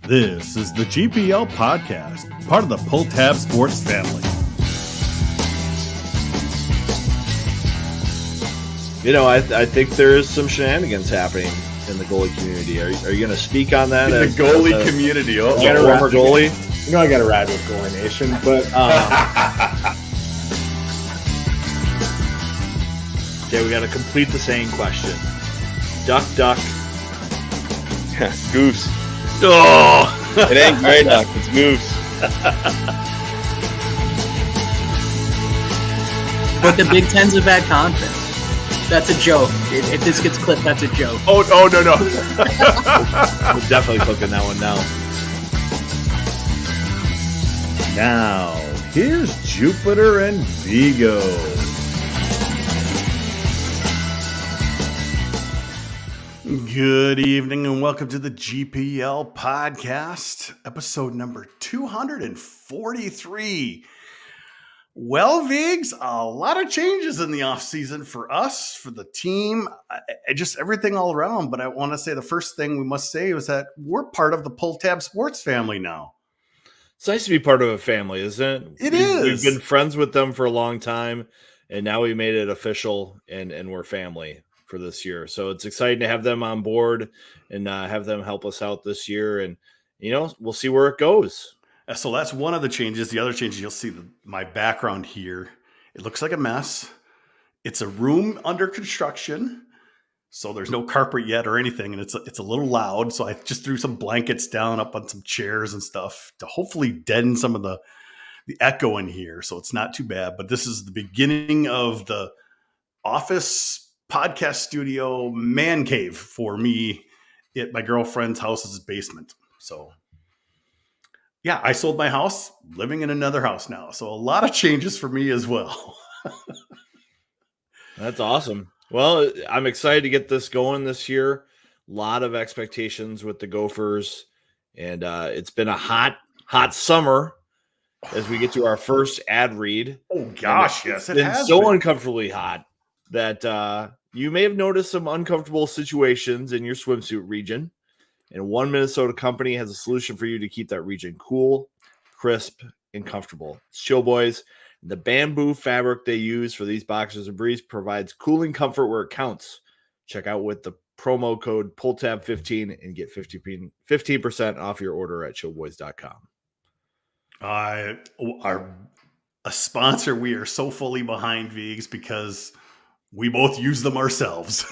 This is the GPL Podcast, part of the Pulltab Sports Family. You know, I think there's some shenanigans happening in the goalie community. Are you going to speak on that? In the goalie community. Oh, former goalie? You know I got to ride with Goalie Nation, but... Okay, we got to complete the same question. Duck, duck. Goose. Oh! It ain't gray duck, it's goose. But the Big Ten's a bad conference. That's a joke. If this gets clipped, that's a joke. no. We're definitely cooking that one now. Now, here's Jupiter and Vigo. Good evening and welcome to the GPL Podcast, episode number 243. Well, Vigs, a lot of changes in the offseason for us, for the team, just everything all around. But I want to say the first thing we must say is that we're part of the Pulltab Sports Family now. It's nice to be part of a family, isn't it? We've been friends with them for a long time, and now we made it official, and we're family for this year. So it's exciting to have them on board and have them help us out this year. And, you know, we'll see where it goes. So that's one of the changes. The other changes, you'll see my background here. It looks like a mess. It's a room under construction. So there's no carpet yet or anything. And it's a little loud. So I just threw some blankets down up on some chairs and stuff to hopefully deaden some of the echo in here. So it's not too bad. But this is the beginning of the office podcast studio man cave for me at my girlfriend's house's basement. So yeah, I sold my house, living in another house now. So a lot of changes for me as well. That's awesome. Well, I'm excited to get this going this year. A lot of expectations with the Gophers. And it's been a hot summer as we get to our first ad read. Oh, gosh, yes. It's been so uncomfortably hot that you may have noticed some uncomfortable situations in your swimsuit region. And one Minnesota company has a solution for you to keep that region cool, crisp, and comfortable. It's Chill Boys. The bamboo fabric they use for these boxers and briefs provides cooling comfort where it counts. Check out with the promo code PULLTAB15 and get 15% off your order at chillboys.com. Are a sponsor we are so fully behind, Vigs, because we both use them ourselves.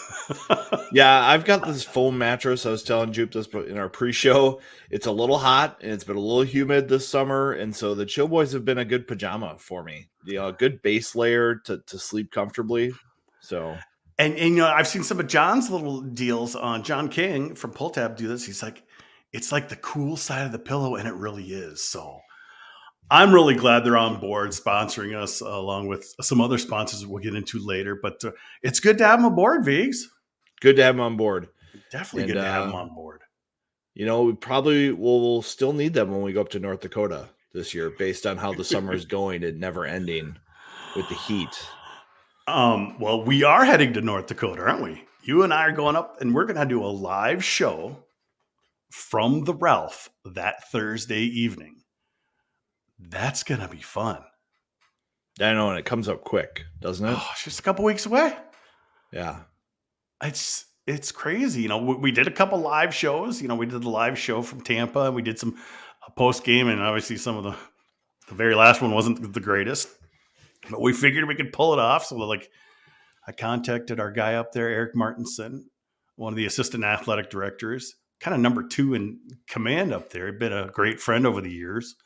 Yeah, I've got this foam mattress. I was telling Jupe this in our pre-show. It's a little hot and it's been a little humid this summer. And so the Chill Boys have been a good pajama for me. You know, a good base layer to sleep comfortably. So, and you know, I've seen some of John's little deals on John King from Pulltab do this. He's like, it's like the cool side of the pillow, and it really is. So I'm really glad they're on board sponsoring us along with some other sponsors we'll get into later. But it's good to have them aboard, Vigs. Good to have them on board. Definitely good to have them on board. You know, we probably will still need them when we go up to North Dakota this year based on how the summer is going and never ending with the heat. Well, we are heading to North Dakota, aren't we? You and I are going up, and we're going to do a live show from the Ralph that Thursday evening. That's going to be fun. I know, and it comes up quick, doesn't it? Oh, it's just a couple weeks away. Yeah. It's crazy. You know, we did a couple live shows. You know, we did the live show from Tampa, and we did some post game, and obviously some of the very last one wasn't the greatest, but we figured we could pull it off. So like, I contacted our guy up there, Eric Martinson, one of the assistant athletic directors, kind of number 2 in command up there. He'd been a great friend over the years,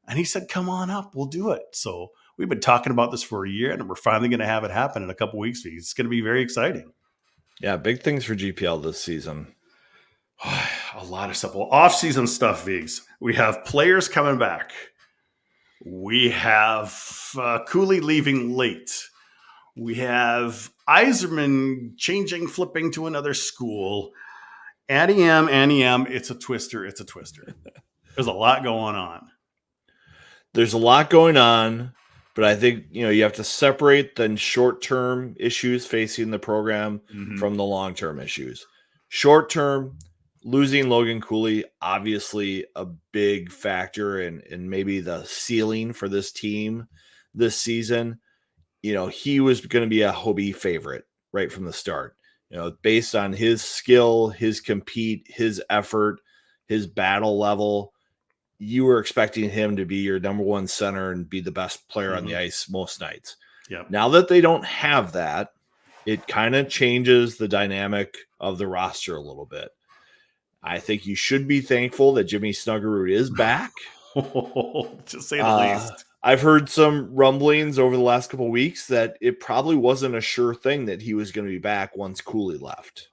and he said, "Come on up, we'll do it." So we've been talking about this for a year, and we're finally going to have it happen in a couple weeks. It's going to be very exciting. Yeah, big things for GPL this season. A lot of stuff. Well, off-season stuff, Vigs. We have players coming back. We have Cooley leaving late. We have Iserman flipping to another school. Annie M, it's a twister. There's a lot going on. There's a lot going on. But I think, you know, you have to separate the short-term issues facing the program from the long-term issues. Short-term, losing Logan Cooley, obviously a big factor in maybe the ceiling for this team this season. He was going to be a Hobie favorite right from the start, based on his skill, his compete, his effort, his battle level. You were expecting him to be your number one center and be the best player on the ice most nights. Yep. Now that they don't have that, it kind of changes the dynamic of the roster a little bit. I think you should be thankful that Jimmy Snuggerud is back. To say the least. I've heard some rumblings over the last couple of weeks that it probably wasn't a sure thing that he was going to be back once Cooley left.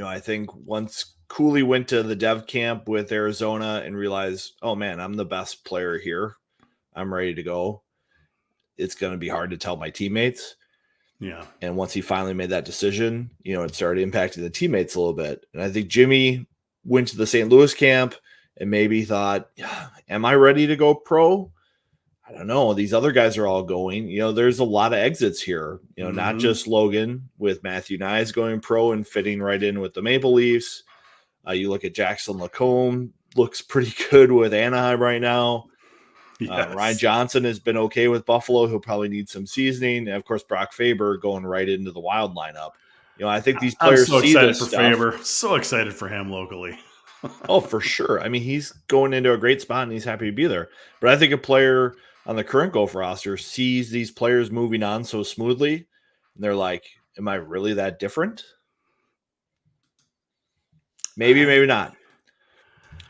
I think once Cooley went to the dev camp with Arizona and realized, oh man, I'm the best player here, I'm ready to go, it's going to be hard to tell my teammates. Yeah. And once he finally made that decision, it started impacting the teammates a little bit. And I think Jimmy went to the St. Louis camp and maybe thought, am I ready to go pro? I don't know. These other guys are all going. There's a lot of exits here. Not just Logan, with Matthew Nyes going pro and fitting right in with the Maple Leafs. You look at Jackson Lacombe, looks pretty good with Anaheim right now. Yes. Ryan Johnson has been okay with Buffalo. He'll probably need some seasoning. And of course, Brock Faber going right into the Wild lineup. I think these players I'm so see excited this for stuff. Faber. So excited for him locally. Oh, for sure. I mean, he's going into a great spot and he's happy to be there. But I think a player on the current Gopher roster sees these players moving on so smoothly, and they're like, am I really that different? Maybe, maybe not.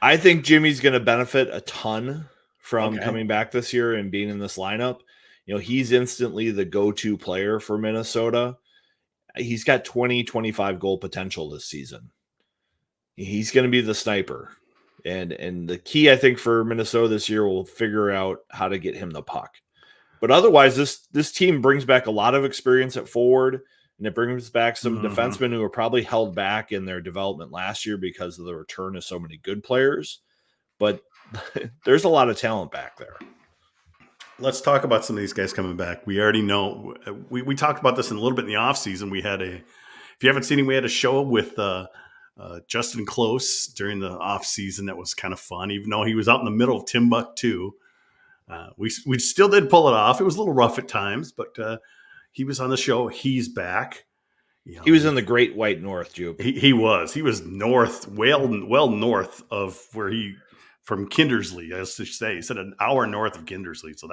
I think Jimmy's going to benefit a ton from coming back this year and being in this lineup. He's instantly the go-to player for Minnesota. He's got 20, 25 goal potential this season. He's going to be the sniper. And the key, I think, for Minnesota this year will figure out how to get him the puck. But otherwise, this team brings back a lot of experience at forward, and it brings back some defensemen who were probably held back in their development last year because of the return of so many good players. But there's a lot of talent back there. Let's talk about some of these guys coming back. We already know. We talked about this in a little bit in the offseason. If you haven't seen it, we had a show with Justin Close during the offseason that was kind of fun, even though he was out in the middle of Timbuktu. We still did pull it off. It was a little rough at times, but he was on the show. He's back. He was in the Great White North, Jupe. He was north, well north of where from Kindersley, I should say. He said an hour north of Kindersley, so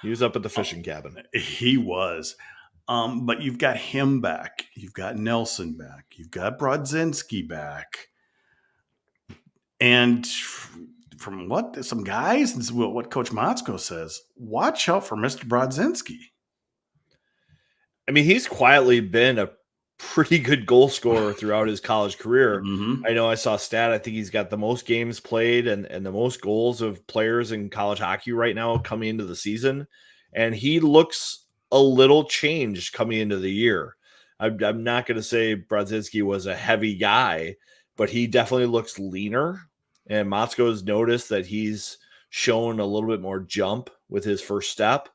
He was up at the fishing cabin. He was. But you've got him back. You've got Nelson back. You've got Brodzinski back. And from some guys, this is what Coach Motzko says, watch out for Mr. Brodzinski. I mean, he's quietly been a pretty good goal scorer throughout his college career. I know I saw a stat. I think he's got the most games played and the most goals of players in college hockey right now coming into the season. And he looks a little changed coming into the year. I'm not going to say Brodzinski was a heavy guy, but he definitely looks leaner. And Motzko has noticed that he's shown a little bit more jump with his first step.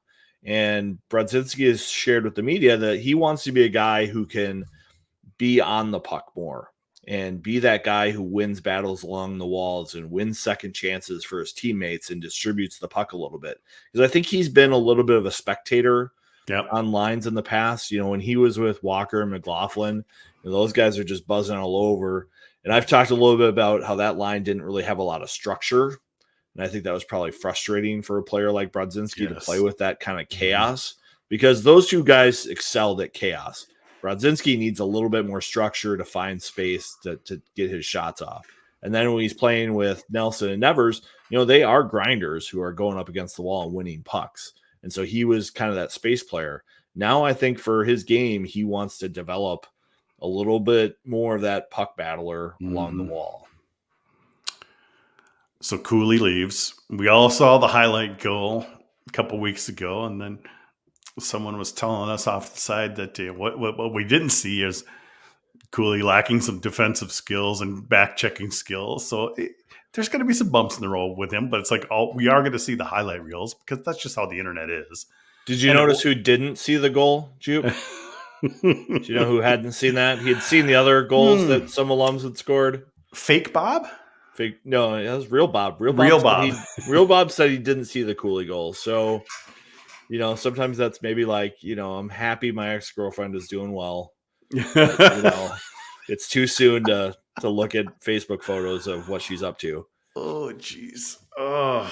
And Brodzinski has shared with the media that he wants to be a guy who can be on the puck more and be that guy who wins battles along the walls and wins second chances for his teammates and distributes the puck a little bit. Because I think he's been a little bit of a spectator on lines in the past. When he was with Walker and McLaughlin, those guys are just buzzing all over. And I've talked a little bit about how that line didn't really have a lot of structure. And I think that was probably frustrating for a player like Brodzinski to play with that kind of chaos, because those two guys excelled at chaos. Brodzinski needs a little bit more structure to find space to get his shots off. And then when he's playing with Nelson and Nevers, they are grinders who are going up against the wall and winning pucks. And so he was kind of that space player. Now I think for his game, he wants to develop a little bit more of that puck battler along the wall. So Cooley leaves. We all saw the highlight goal a couple weeks ago, and then someone was telling us off the side that what we didn't see is Cooley lacking some defensive skills and back-checking skills. So there's going to be some bumps in the road with him, but it's like we are going to see the highlight reels because that's just how the internet is. Did you notice who didn't see the goal, Jupe? Do you know who hadn't seen that? He had seen the other goals that some alums had scored. Fake Bob? Fake, no, it was real Bob. Real Bob said he didn't see the Cooley goal. So, sometimes that's maybe like, I'm happy my ex-girlfriend is doing well. But, it's too soon to look at Facebook photos of what she's up to. Oh, jeez. Oh.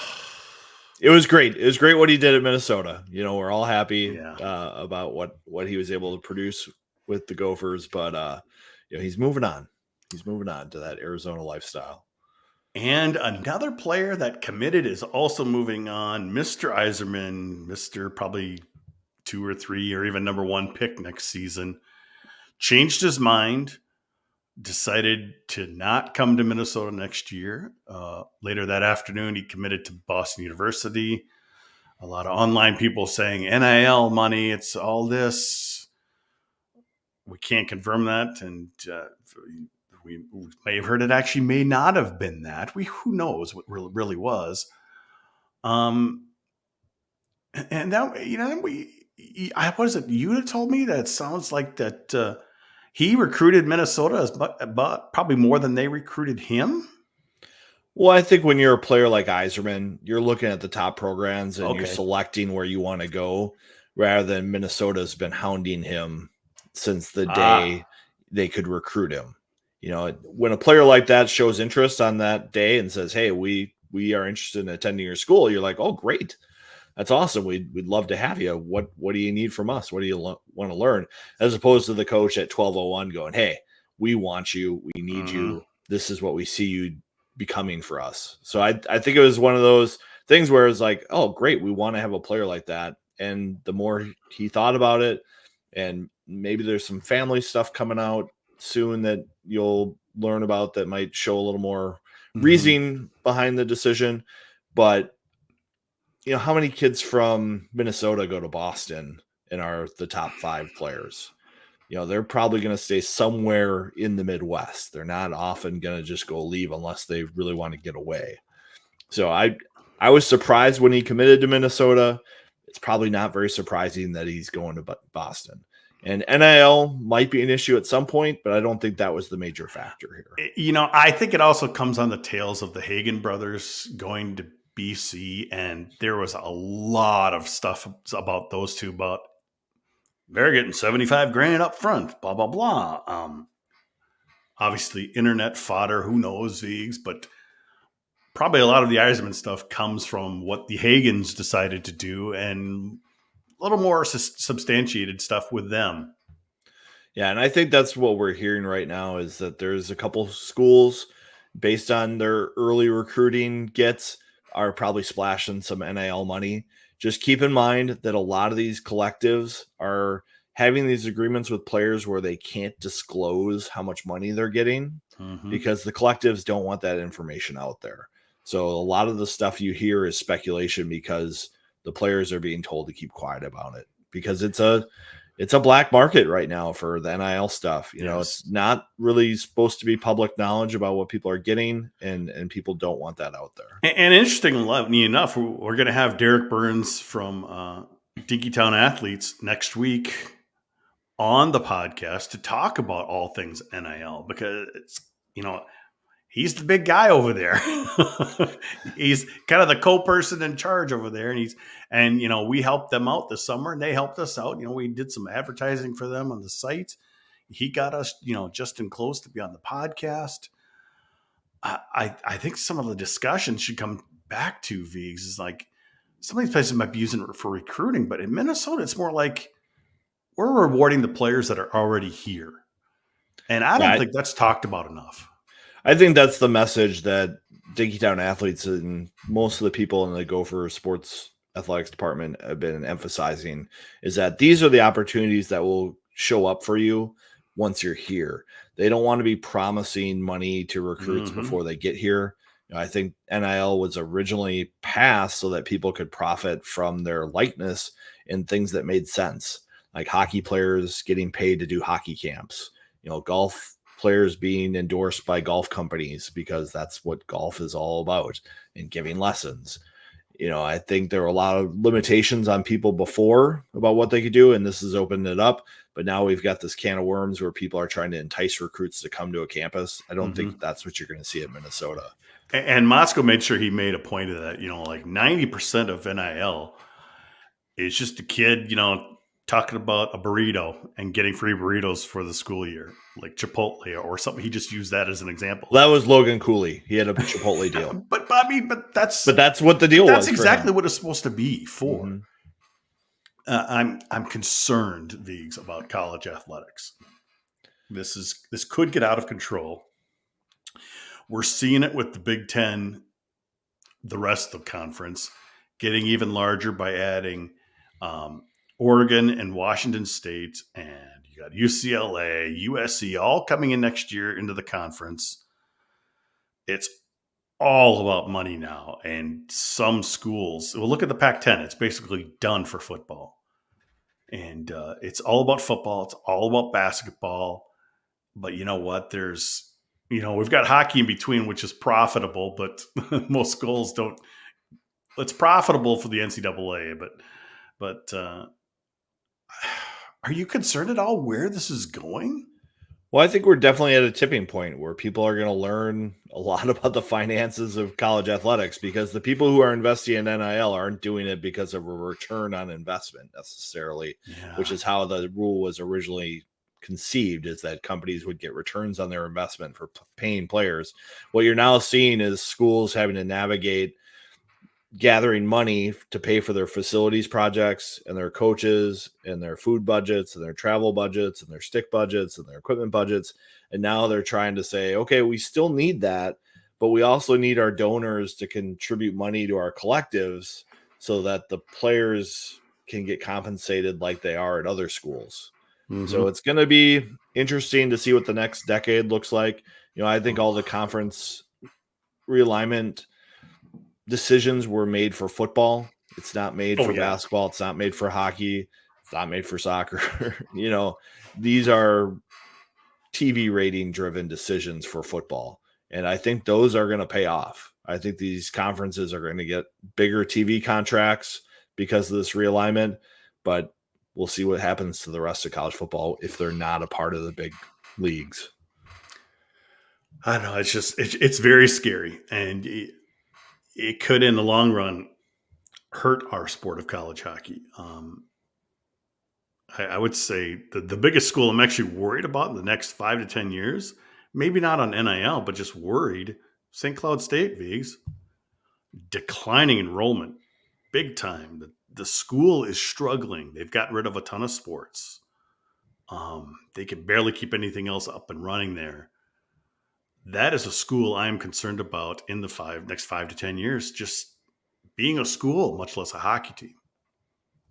It was great. It was great what he did at Minnesota. We're all happy about what he was able to produce with the Gophers, but he's moving on. He's moving on to that Arizona lifestyle. And another player that committed is also moving on. Mr. Yzerman, Mr. probably 2 or 3 or even number 1 pick next season, changed his mind, decided to not come to Minnesota next year. Later that afternoon, he committed to Boston University. A lot of online people saying NIL money, it's all this. We can't confirm that. And we may have heard it actually may not have been that. Who knows what really was. And that, what is it? You had told me that it sounds like that he recruited Minnesota but probably more than they recruited him. Well, I think when you're a player like Yzerman, you're looking at the top programs and you're selecting where you want to go, rather than Minnesota's been hounding him since the day they could recruit him. When a player like that shows interest on that day and says, "Hey, we are interested in attending your school," you're like, "Oh, great. That's awesome. We'd love to have you. What do you need from us? What do you want to learn?" As opposed to the coach at 12:01 going, "Hey, we want you. We need you. This is what we see you becoming for us." So I think it was one of those things where it's like, "Oh, great. We want to have a player like that." And the more he thought about it, and maybe there's some family stuff coming out soon that you'll learn about that might show a little more reasoning behind the decision. But how many kids from Minnesota go to Boston and are the top 5 players? They're probably going to stay somewhere in the Midwest. They're not often going to just go leave unless they really want to get away. So I was surprised when he committed to Minnesota. It's probably not very surprising that he's going to Boston. And NIL might be an issue at some point, but I don't think that was the major factor here. I think it also comes on the tails of the Hagen brothers going to BC, and there was a lot of stuff about those two, about they're getting $75,000 up front, blah, blah, blah. Obviously, internet fodder, who knows, Viggs, but probably a lot of the Yzerman stuff comes from what the Hagens decided to do and a little more substantiated stuff with them. Yeah, and I think that's what we're hearing right now is that there's a couple schools based on their early recruiting gets are probably splashing some NIL money. Just keep in mind that a lot of these collectives are having these agreements with players where they can't disclose how much money they're getting because the collectives don't want that information out there. So a lot of the stuff you hear is speculation because the players are being told to keep quiet about it because it's a black market right now for the NIL stuff. It's not really supposed to be public knowledge about what people are getting, and people don't want that out there. And interestingly enough, we're going to have Derek Burns from Dinkytown Athletes next week on the podcast to talk about all things NIL because he's the big guy over there. He's kind of the co-person in charge over there. And we helped them out this summer and they helped us out. We did some advertising for them on the site. He got us, just in close to be on the podcast. I think some of the discussion should come back to Viggs is like some of these places might be using it for recruiting, but in Minnesota, it's more like we're rewarding the players that are already here. And I don't think that's talked about enough. I think that's the message that Dinkytown Athletes and most of the people in the Gopher Sports Athletics Department have been emphasizing is that these are the opportunities that will show up for you once you're here. They don't want to be promising money to recruits before they get here. I think NIL was originally passed so that people could profit from their likeness in things that made sense, like hockey players getting paid to do hockey camps, golf players being endorsed by golf companies because that's what golf is all about and giving lessons. I think there were a lot of limitations on people before about what they could do, and this has opened it up. But now we've got this can of worms where people are trying to entice recruits to come to a campus. I don't think that's what you're going to see at Minnesota. And Moscow made sure he made a point of that. 90% of NIL is just a kid, talking about a burrito and getting free burritos for the school year, like Chipotle or something. He just used that as an example. That was Logan Cooley. He had a Chipotle deal. but that's what the deal was. That's exactly what it's supposed to be for. I'm concerned, Viggs, about college athletics. This could get out of control. We're seeing it with the Big Ten, the rest of the conference, getting even larger by adding Oregon and Washington State, and you got UCLA, USC, all coming in next year into the conference. It's all about money now, and some schools. Well, look at the Pac-10; it's basically done for football, and it's all about football. It's all about basketball. But you know what? We've got hockey in between, which is profitable, but most schools don't. It's profitable for the NCAA, but are you concerned at all where this is going? Well, I think we're definitely at a tipping point where people are going to learn a lot about the finances of college athletics, because the people who are investing in NIL aren't doing it because of a return on investment necessarily, which is how the rule was originally conceived, is that companies would get returns on their investment for paying players. What you're now seeing is schools having to navigate gathering money to pay for their facilities projects and their coaches and their food budgets and their travel budgets and their stick budgets and their equipment budgets. And now they're trying to say, okay, we still need that, but we also need our donors to contribute money to our collectives so that the players can get compensated like they are at other schools. So it's going to be interesting to see what the next decade looks like. I think all the conference realignment decisions were made for football. It's not made for basketball. It's not made for hockey. It's not made for soccer. These are TV rating driven decisions for football. And I think those are going to pay off. I think these conferences are going to get bigger TV contracts because of this realignment, but we'll see what happens to the rest of college football if they're not a part of the big leagues. I don't know. It's very scary. And it could, in the long run, hurt our sport of college hockey. I would say the biggest school I'm actually worried about in the next 5 to 10 years, maybe not on NIL, but just worried, St. Cloud State, Viggs, declining enrollment, big time. The school is struggling. They've gotten rid of a ton of sports. They can barely keep anything else up and running there. That is a school I'm concerned about in the next 5 to 10 years, just being a school, much less a hockey team.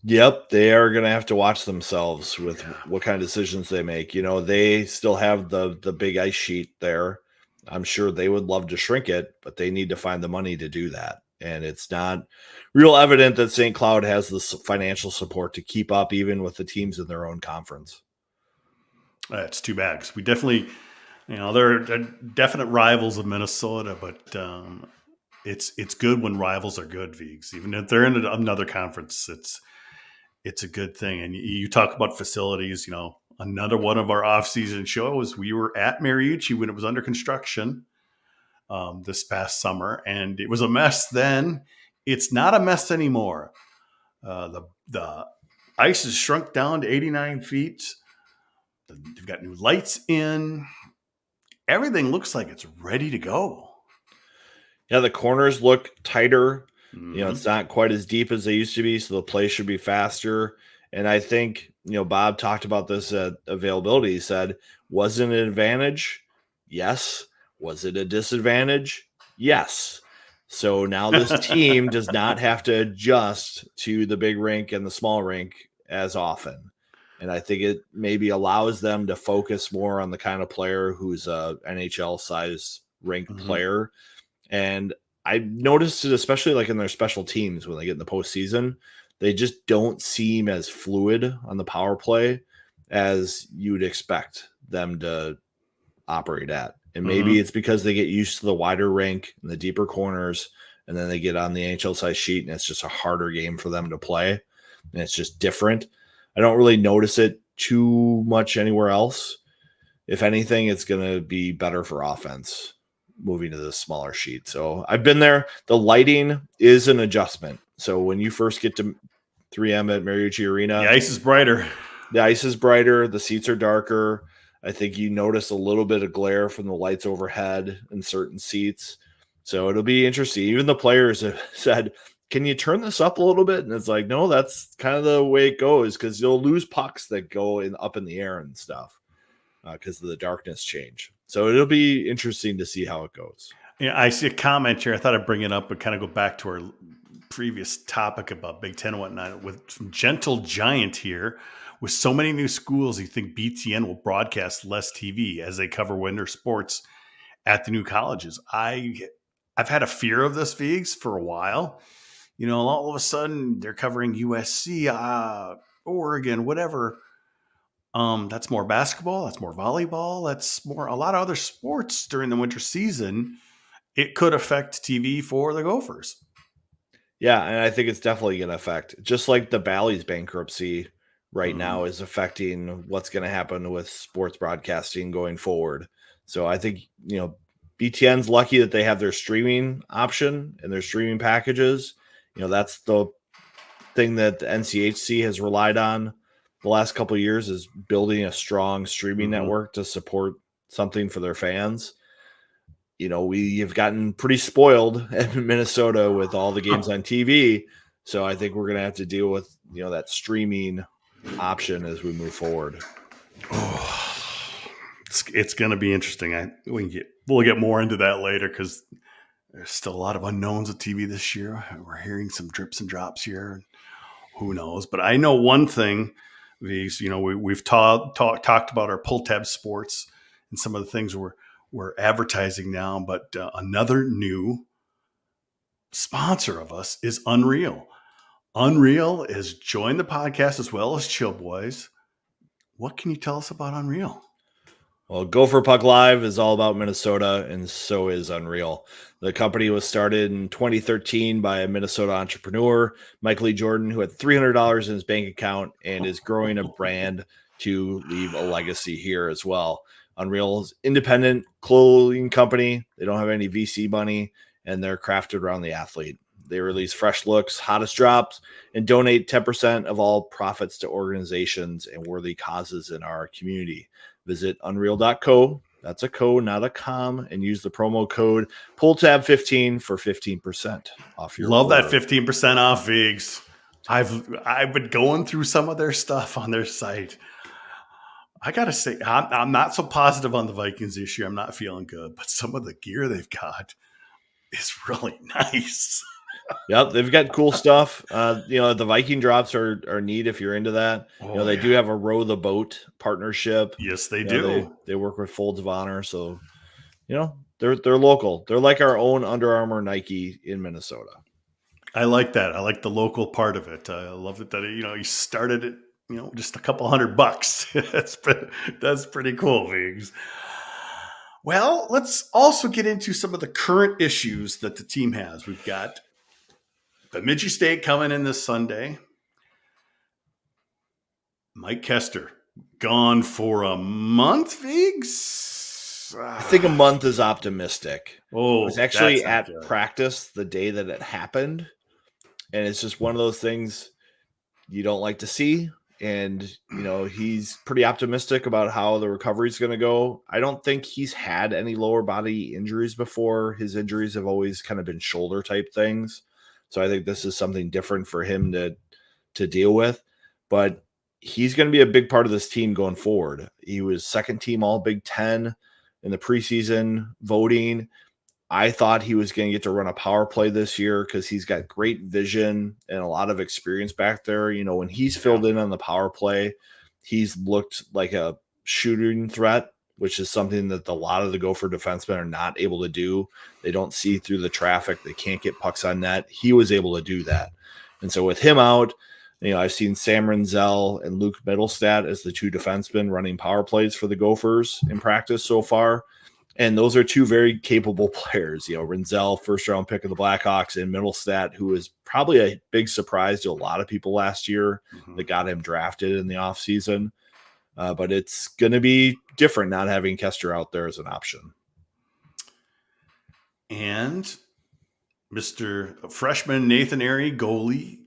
Yep, they are going to have to watch themselves with what kind of decisions they make. They still have the big ice sheet there. I'm sure they would love to shrink it, but they need to find the money to do that. And it's not real evident that St. Cloud has the financial support to keep up even with the teams in their own conference. It's too bad, because we definitely, they're definite rivals of Minnesota, but it's good when rivals are good, Viggs. Even if they're in another conference, it's a good thing. And you talk about facilities, another one of our off-season shows, we were at Mariucci when it was under construction this past summer, and it was a mess then. It's not a mess anymore. The ice has shrunk down to 89 feet. They've got new lights in. Everything looks like it's ready to go. Yeah, the corners look tighter. It's not quite as deep as they used to be, so the play should be faster. And I think, Bob talked about this at availability. He said, was it an advantage? Yes. Was it a disadvantage? Yes. So now this team does not have to adjust to the big rink and the small rink as often. And I think it maybe allows them to focus more on the kind of player who's a NHL size rink player. And I noticed it, especially like in their special teams when they get in the postseason, they just don't seem as fluid on the power play as you'd expect them to operate at. And maybe it's because they get used to the wider rink and the deeper corners, and then they get on the NHL size sheet, and it's just a harder game for them to play, and it's just different. I don't really notice it too much anywhere else. If anything, it's going to be better for offense moving to the smaller sheet. So I've been there. The lighting is an adjustment. So when you first get to 3M at Mariucci Arena, The ice is brighter. the ice is brighter. The seats are darker. I think you notice a little bit of glare from the lights overhead in certain seats. So it'll be interesting. Even the players have said, can you turn this up a little bit? And it's like, no, that's kind of the way it goes, because you'll lose pucks that go up in the air and stuff because of the darkness change. So it'll be interesting to see how it goes. Yeah, I see a comment here. I thought I'd bring it up, but kind of go back to our previous topic about Big Ten and whatnot. With some Gentle Giant here, with so many new schools, you think BTN will broadcast less TV as they cover winter sports at the new colleges? I've had a fear of this, Vigs, for a while. You know, all of a sudden they're covering USC, Oregon, whatever. That's more basketball. That's more volleyball. That's more a lot of other sports during the winter season. It could affect TV for the Gophers. Yeah, and I think it's definitely going to affect, just like the Bally's bankruptcy right now is affecting what's going to happen with sports broadcasting going forward. So I think, BTN's lucky that they have their streaming option and their streaming packages. That's the thing that the NCHC has relied on the last couple of years, is building a strong streaming network to support something for their fans. We have gotten pretty spoiled in Minnesota with all the games on TV. So I think we're going to have to deal with, that streaming option as we move forward. Oh, it's going to be interesting. We'll get more into that later, because there's still a lot of unknowns with TV this year. We're hearing some drips and drops here. Who knows? But I know one thing. We've talked about our Pulltab Sports and some of the things we're advertising now, but another new sponsor of us is Unreal. Unreal has joined the podcast as well as Chill Boys. What can you tell us about Unreal? Well, Gopher Puck Live is all about Minnesota, and so is Unreal. The company was started in 2013 by a Minnesota entrepreneur, Michael Lee Jordan, who had $300 in his bank account and is growing a brand to leave a legacy here as well. Unreal's independent clothing company. They don't have any VC money, and they're crafted around the athlete. They release fresh looks, hottest drops, and donate 10% of all profits to organizations and worthy causes in our community. Visit unreal.co. That's a co, not a com, and use the promo code Pulltab15 for 15% off your Love order. that 15% off, Vigs. I've been going through some of their stuff on their site. I gotta say, I'm not so positive on the Vikings this year. I'm not feeling good, but some of the gear they've got is really nice. Yep, they've got cool stuff. The Viking drops are neat if you're into that. They do have a Row the Boat partnership. Yes, they do. They work with Folds of Honor, so they're local. They're like our own Under Armour, Nike in Minnesota. I like that. I like the local part of it. I love it that you started it, just a couple $100. That's pretty cool, Vigs. Well, let's also get into some of the current issues that the team has. We've got Bemidji State coming in this Sunday. Mike Kester gone for a month, Vigs? I think a month is optimistic. Oh, I was actually that's at not good. practice the day that it happened, and it's just one of those things you don't like to see. And, he's pretty optimistic about how the recovery is going to go. I don't think he's had any lower body injuries before. His injuries have always kind of been shoulder type things. So I think this is something different for him to deal with. But he's going to be a big part of this team going forward. He was second team All Big Ten in the preseason voting. I thought he was going to get to run a power play this year because he's got great vision and a lot of experience back there. When he's filled in on the power play, he's looked like a shooting threat, which is something that a lot of the Gopher defensemen are not able to do. They don't see through the traffic. They can't get pucks on net. He was able to do that. And so with him out, I've seen Sam Renzel and Luke Middlestat as the two defensemen running power plays for the Gophers in practice so far. And those are two very capable players. Renzel, first-round pick of the Blackhawks, and Middlestat, who was probably a big surprise to a lot of people last year that got him drafted in the offseason. But it's going to be different not having Kester out there as an option. And Mr. Freshman Nathan Airy, goalie,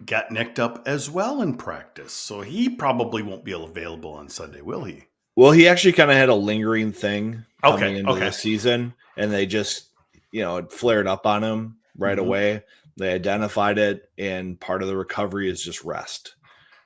got necked up as well in practice. So he probably won't be available on Sunday, will he? Well, he actually kind of had a lingering thing coming into Okay. the season, and they just, it flared up on him right away. They identified it, and part of the recovery is just rest.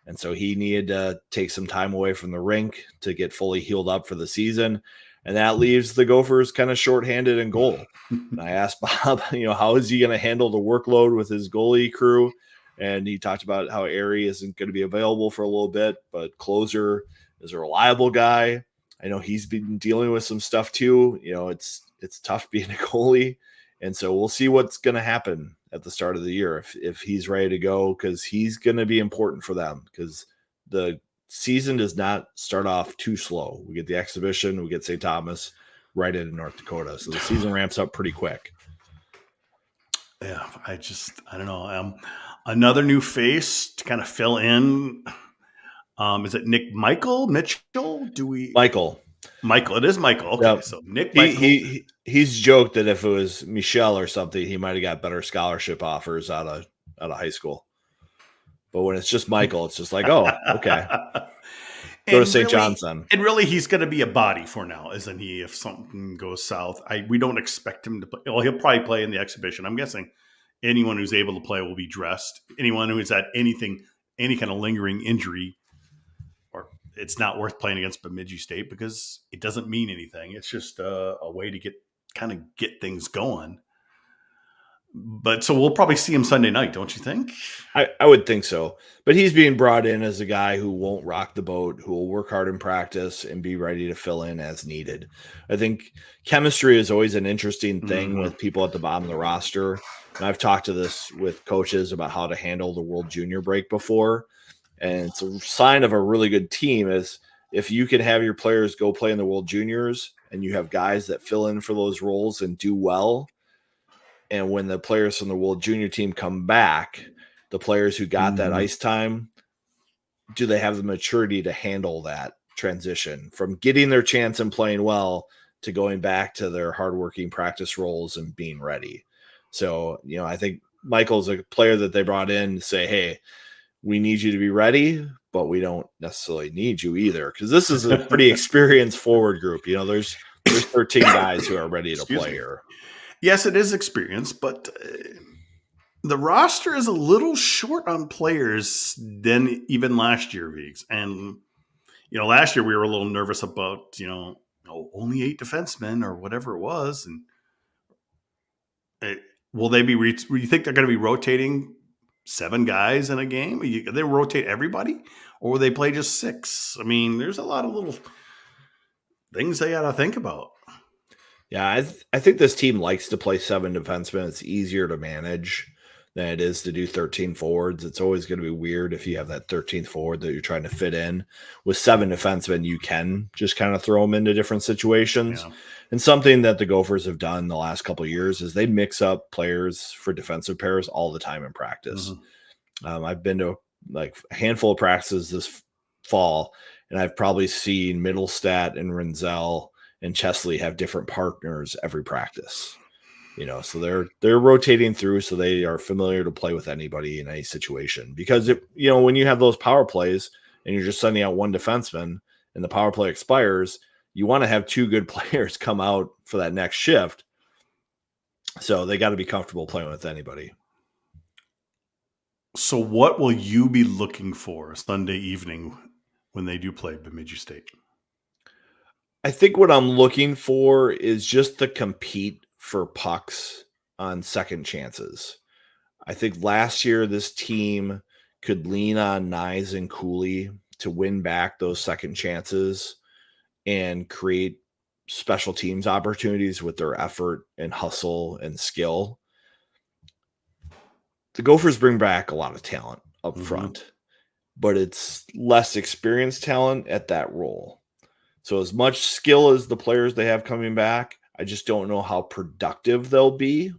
And so he needed to take some time away from the rink to get fully healed up for the season. And that leaves the Gophers kind of shorthanded in goal. And I asked Bob, how is he going to handle the workload with his goalie crew? And he talked about how Airy isn't going to be available for a little bit, but Closer is a reliable guy. I know he's been dealing with some stuff too. It's tough being a goalie. And so we'll see what's going to happen at the start of the year if he's ready to go, because he's going to be important for them, because the season does not start off too slow. We get the exhibition, we get St. Thomas right into North Dakota. So the season ramps up pretty quick. Yeah, I don't know. Another new face to kind of fill in. Is it Mitchell? Michael. It is Michael. Okay, yep. So Nick Michael. He's joked that if it was Michelle or something, he might have got better scholarship offers out of high school. But when it's just Michael, it's just like, oh, okay. Go to St. John's then. And really, he's going to be a body for now, isn't he? If something goes south, we don't expect him to play. Well, he'll probably play in the exhibition. I'm guessing anyone who's able to play will be dressed. Anyone who has had any kind of lingering injury, or it's not worth playing against Bemidji State because it doesn't mean anything. It's just a way to get things going. But so we'll probably see him Sunday night, don't you think? I would think so. But he's being brought in as a guy who won't rock the boat, who will work hard in practice and be ready to fill in as needed. I think chemistry is always an interesting thing with people at the bottom of the roster. And I've talked to this with coaches about how to handle the World Junior break before. And it's a sign of a really good team is if you can have your players go play in the World Juniors and you have guys that fill in for those roles and do well. And when the players from the World Junior team come back, the players who got that ice time, do they have the maturity to handle that transition from getting their chance and playing well to going back to their hardworking practice roles and being ready? So, I think Michael's a player that they brought in to say, hey, we need you to be ready, but we don't necessarily need you either. Because this is a pretty experienced forward group. There's 13 guys who are ready to play here. Yes, it is experience, but the roster is a little short on players than even last year, Viggs. And, last year we were a little nervous about, only 8 defensemen or whatever it was. And will they be, you think they're going to be rotating 7 guys in a game? They rotate everybody, or will they play just 6? I mean, there's a lot of little things they got to think about. Yeah, I think this team likes to play 7 defensemen. It's easier to manage than it is to do 13 forwards. It's always going to be weird if you have that 13th forward that you're trying to fit in. With 7 defensemen, you can just kind of throw them into different situations. Yeah. And something that the Gophers have done the last couple of years is they mix up players for defensive pairs all the time in practice. I've been to a handful of practices this fall, and I've probably seen Middlestat and Renzel and Chesley have different partners every practice, so they're rotating through, so they are familiar to play with anybody in any situation. Because when you have those power plays and you're just sending out 1 defenseman and the power play expires, you want to have 2 good players come out for that next shift. So they got to be comfortable playing with anybody. So what will you be looking for Sunday evening when they do play Bemidji State? I think what I'm looking for is just to compete for pucks on second chances. I think last year this team could lean on Nyes and Cooley to win back those second chances and create special teams opportunities with their effort and hustle and skill. The Gophers bring back a lot of talent up front, but it's less experienced talent at that role. So as much skill as the players they have coming back, I just don't know how productive they'll be,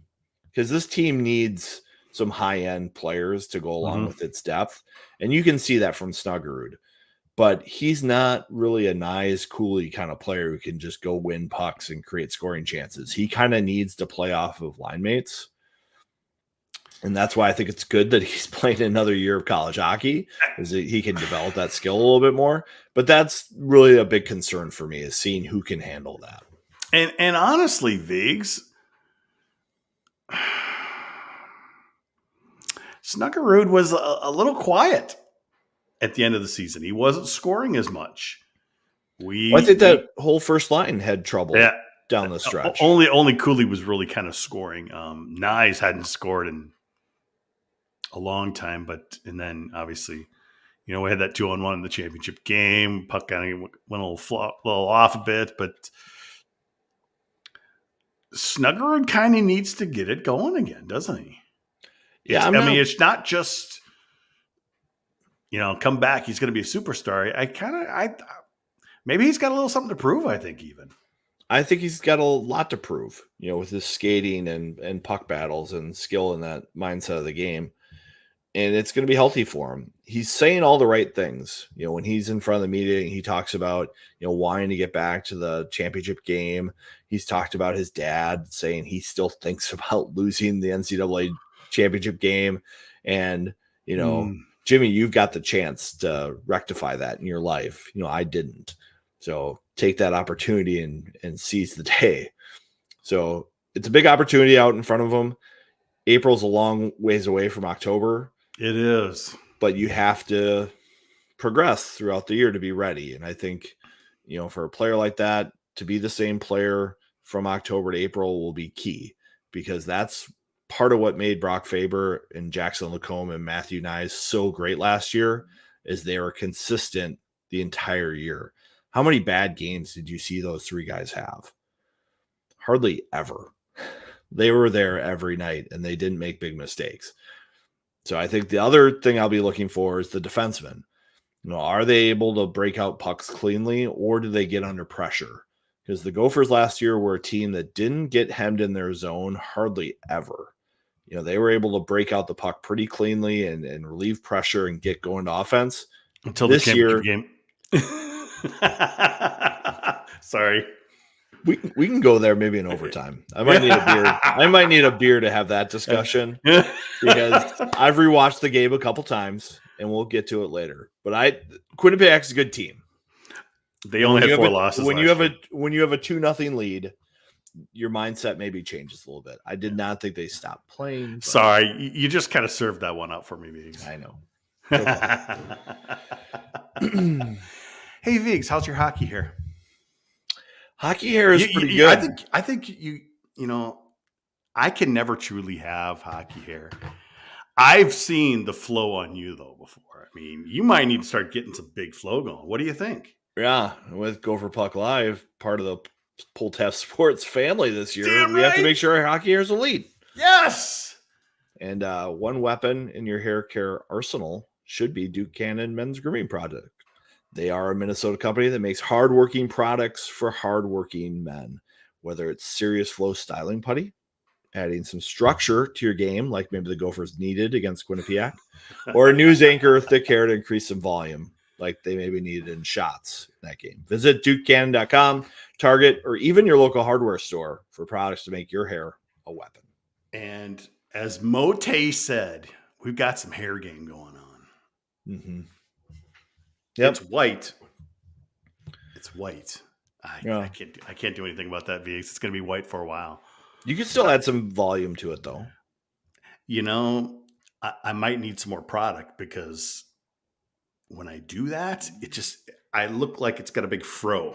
because this team needs some high-end players to go along with its depth. And you can see that from Snuggerud. But he's not really a nice, Cooley kind of player who can just go win pucks and create scoring chances. He kind of needs to play off of line mates. And that's why I think it's good that he's playing another year of college hockey, is that he can develop that skill a little bit more. But that's really a big concern for me, is seeing who can handle that. And honestly, Viggs, Snuggerud was a little quiet at the end of the season. He wasn't scoring as much. I think that whole first line had trouble down the stretch. Only Cooley was really kind of scoring. Nyes hadn't scored in a long time, and then obviously, we had that 2-on-1 in the championship game. Puck kind of went a little off a bit, but Snuggerud kind of needs to get it going again, doesn't he? Yeah, it's not just come back. He's going to be a superstar. Maybe he's got a little something to prove. I think he's got a lot to prove. With his skating and puck battles and skill in that mindset of the game, and it's going to be healthy for him. He's saying all the right things. When he's in front of the media, he talks about wanting to get back to the championship game. He's talked about his dad saying he still thinks about losing the NCAA championship game, and Jimmy, you've got the chance to rectify that in your life. I didn't. So take that opportunity and seize the day. So it's a big opportunity out in front of him. April's a long ways away from October. It is. But you have to progress throughout the year to be ready. And I think, for a player like that, to be the same player from October to April will be key, because that's part of what made Brock Faber and Jackson Lacombe and Matthew Nyes so great last year, is they were consistent the entire year. How many bad games did you see those three guys have? Hardly ever. They were there every night and they didn't make big mistakes. So I think the other thing I'll be looking for is the defensemen. Are they able to break out pucks cleanly, or do they get under pressure? Because the Gophers last year were a team that didn't get hemmed in their zone hardly ever. They were able to break out the puck pretty cleanly and relieve pressure and get going to offense. Until this year game. Sorry. We can go there maybe in overtime. I might need a beer. I might need a beer to have that discussion, because I've rewatched the game a couple times and we'll get to it later. But Quinnipiac's a good team. They only had 4 losses. When you have a 2-0 lead, your mindset maybe changes a little bit. I did not think they stopped playing. But... Sorry, you just kind of served that one up for me, Viggs. I know. Hey, Viggs, how's your hockey hair? Hockey hair is pretty good. I think I can never truly have hockey hair. I've seen the flow on you though before. I mean, you might need to start getting some big flow going. What do you think? Yeah, with Gopher Puck Live, part of the Pulltab Sports family this year, Damn we right. have to make sure our hockey hair is elite. Yes. And one weapon in your hair care arsenal should be Duke Cannon Men's Grooming Product. They are a Minnesota company that makes hardworking products for hardworking men. Whether it's serious flow styling putty, adding some structure to your game, like maybe the Gophers needed against Quinnipiac, or a news anchor thick hair to increase some volume, like they maybe needed in shots in that game. Visit DukeCannon.com, Target, or even your local hardware store for products to make your hair a weapon. And as Mote said, we've got some hair game going on. Mm-hmm. Yep. It's white. I can't do anything about that, Viggs. It's going to be white for a while. You can still add some volume to it, though. I might need some more product, because when I do that, I look like it's got a big fro.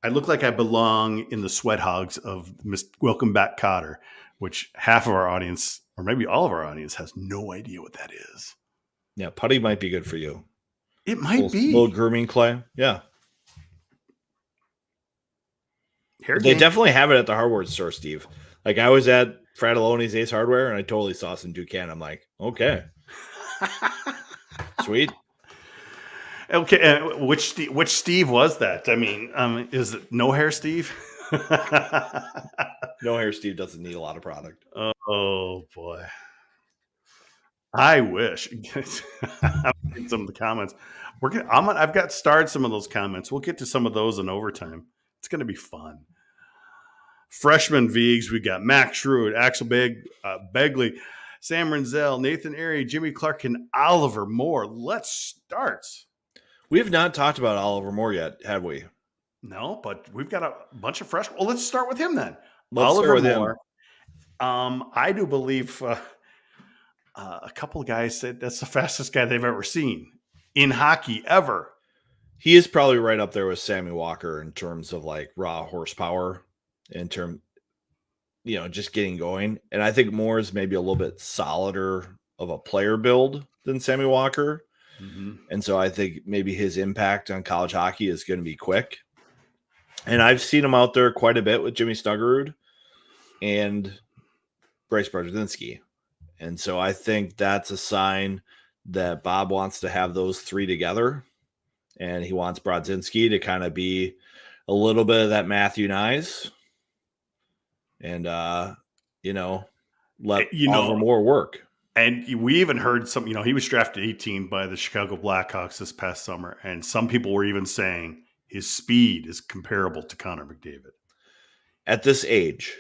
I look like I belong in the sweat hogs of Miss Welcome Back Cotter, which half of our audience, or maybe all of our audience, has no idea what that is. Yeah, putty might be good for you. It might be. A little grooming clay. Yeah. Hair they game. Definitely have it at the hardware store, Steve. Like, I was at Fratelloni's Ace Hardware, and I totally saw some Duke. I'm like, okay. Sweet. Okay, which Steve was that? I mean, is it No Hair Steve? No Hair Steve doesn't need a lot of product. Oh boy, I wish. I'm reading some of the comments. I've got starred some of those comments. We'll get to some of those in overtime. It's going to be fun. Freshman Vigs, we got Max Shrewd, Axel Begley, Sam Renzel, Nathan Airy, Jimmy Clark, and Oliver Moore. Let's start. We have not talked about Oliver Moore yet, have we? No, but we've got a bunch of freshmen. Well, let's start with him then. Let's start with him. I do believe a couple of guys said that's the fastest guy they've ever seen in hockey ever. He is probably right up there with Sammy Walker in terms of like raw horsepower, just getting going. And I think Moore is maybe a little bit solider of a player build than Sammy Walker. Mm-hmm. And so I think maybe his impact on college hockey is going to be quick. And I've seen him out there quite a bit with Jimmy Snuggerud and Bryce Brodzinski. And so I think that's a sign that Bob wants to have those three together. And he wants Brodzinski to kind of be a little bit of that Matthew Nyes. And, let Oliver Moore work. And we even heard some, he was drafted 18 by the Chicago Blackhawks this past summer. And some people were even saying his speed is comparable to Connor McDavid. At this age.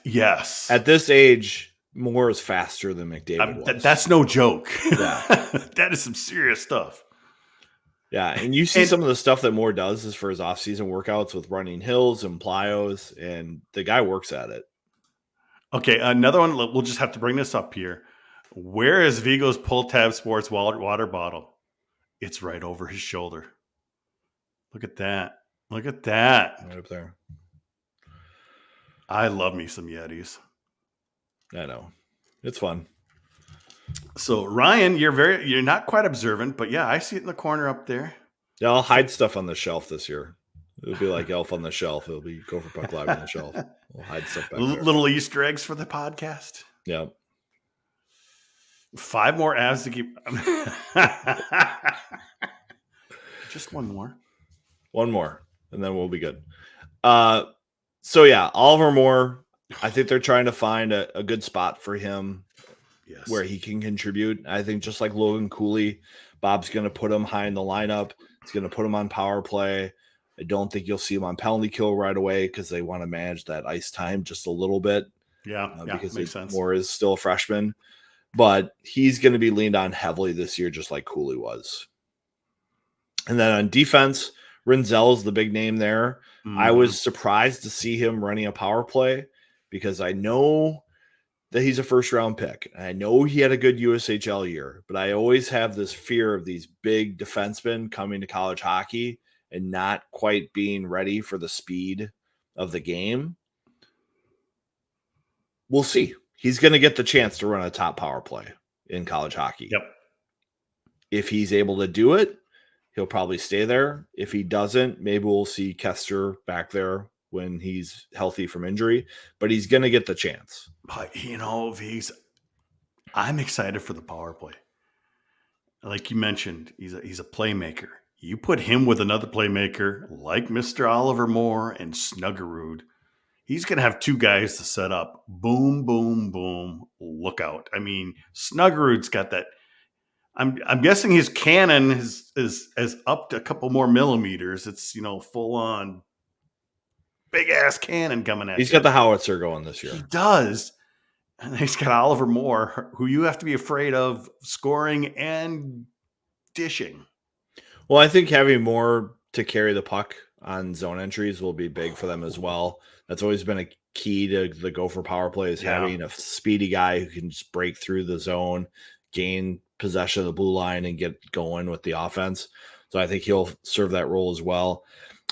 Yes. At this age, Moore is faster than McDavid was. That's no joke. Yeah. That is some serious stuff. Yeah, and you see some of the stuff that Moore does is for his off-season workouts with running hills and plyos, and the guy works at it. Okay, another one. We'll just have to bring this up here. Where is Vigo's Pulltab Sports water bottle? It's right over his shoulder. Look at that. Look at that. Right up there. I love me some Yetis. I know. It's fun. So Ryan, you're not quite observant, but yeah, I see it in the corner up there. Yeah, I'll hide stuff on the shelf this year. It'll be like Elf on the Shelf. It'll be Gopher Puck Live on the shelf. We'll hide stuff back there. Little Easter eggs for the podcast. Yeah. 5 more abs to keep. Just one more. One more, and then we'll be good. So yeah, Oliver Moore, I think they're trying to find a good spot for him. Yes. Where he can contribute. I think just like Logan Cooley, Bob's going to put him high in the lineup. He's going to put him on power play. I don't think you'll see him on penalty kill right away because they want to manage that ice time just a little bit. Yeah, because makes sense. Moore is still a freshman, but he's going to be leaned on heavily this year, just like Cooley was. And then on defense, Renzel is the big name there. Mm-hmm. I was surprised to see him running a power play because I know that he's a first-round pick. And I know he had a good USHL year, but I always have this fear of these big defensemen coming to college hockey and not quite being ready for the speed of the game. We'll see. He's going to get the chance to run a top power play in college hockey. Yep. If he's able to do it, he'll probably stay there. If he doesn't, maybe we'll see Kester back there when he's healthy from injury, but he's going to get the chance. But, I'm excited for the power play. Like you mentioned, he's a playmaker. You put him with another playmaker like Mr. Oliver Moore and Snuggerud, he's going to have 2 guys to set up. Boom, boom, boom. Look out. I mean, Snuggerud's got that. I'm guessing his cannon is up to a couple more millimeters. It's, full on big ass cannon coming at He's you. got the howitzer going this year. He does. And he's got Oliver Moore, who you have to be afraid of scoring and dishing. Well, I think having Moore to carry the puck on zone entries will be big for them as well. That's always been a key to the Gopher power play is having a speedy guy who can just break through the zone, gain possession of the blue line, and get going with the offense. So I think he'll serve that role as well.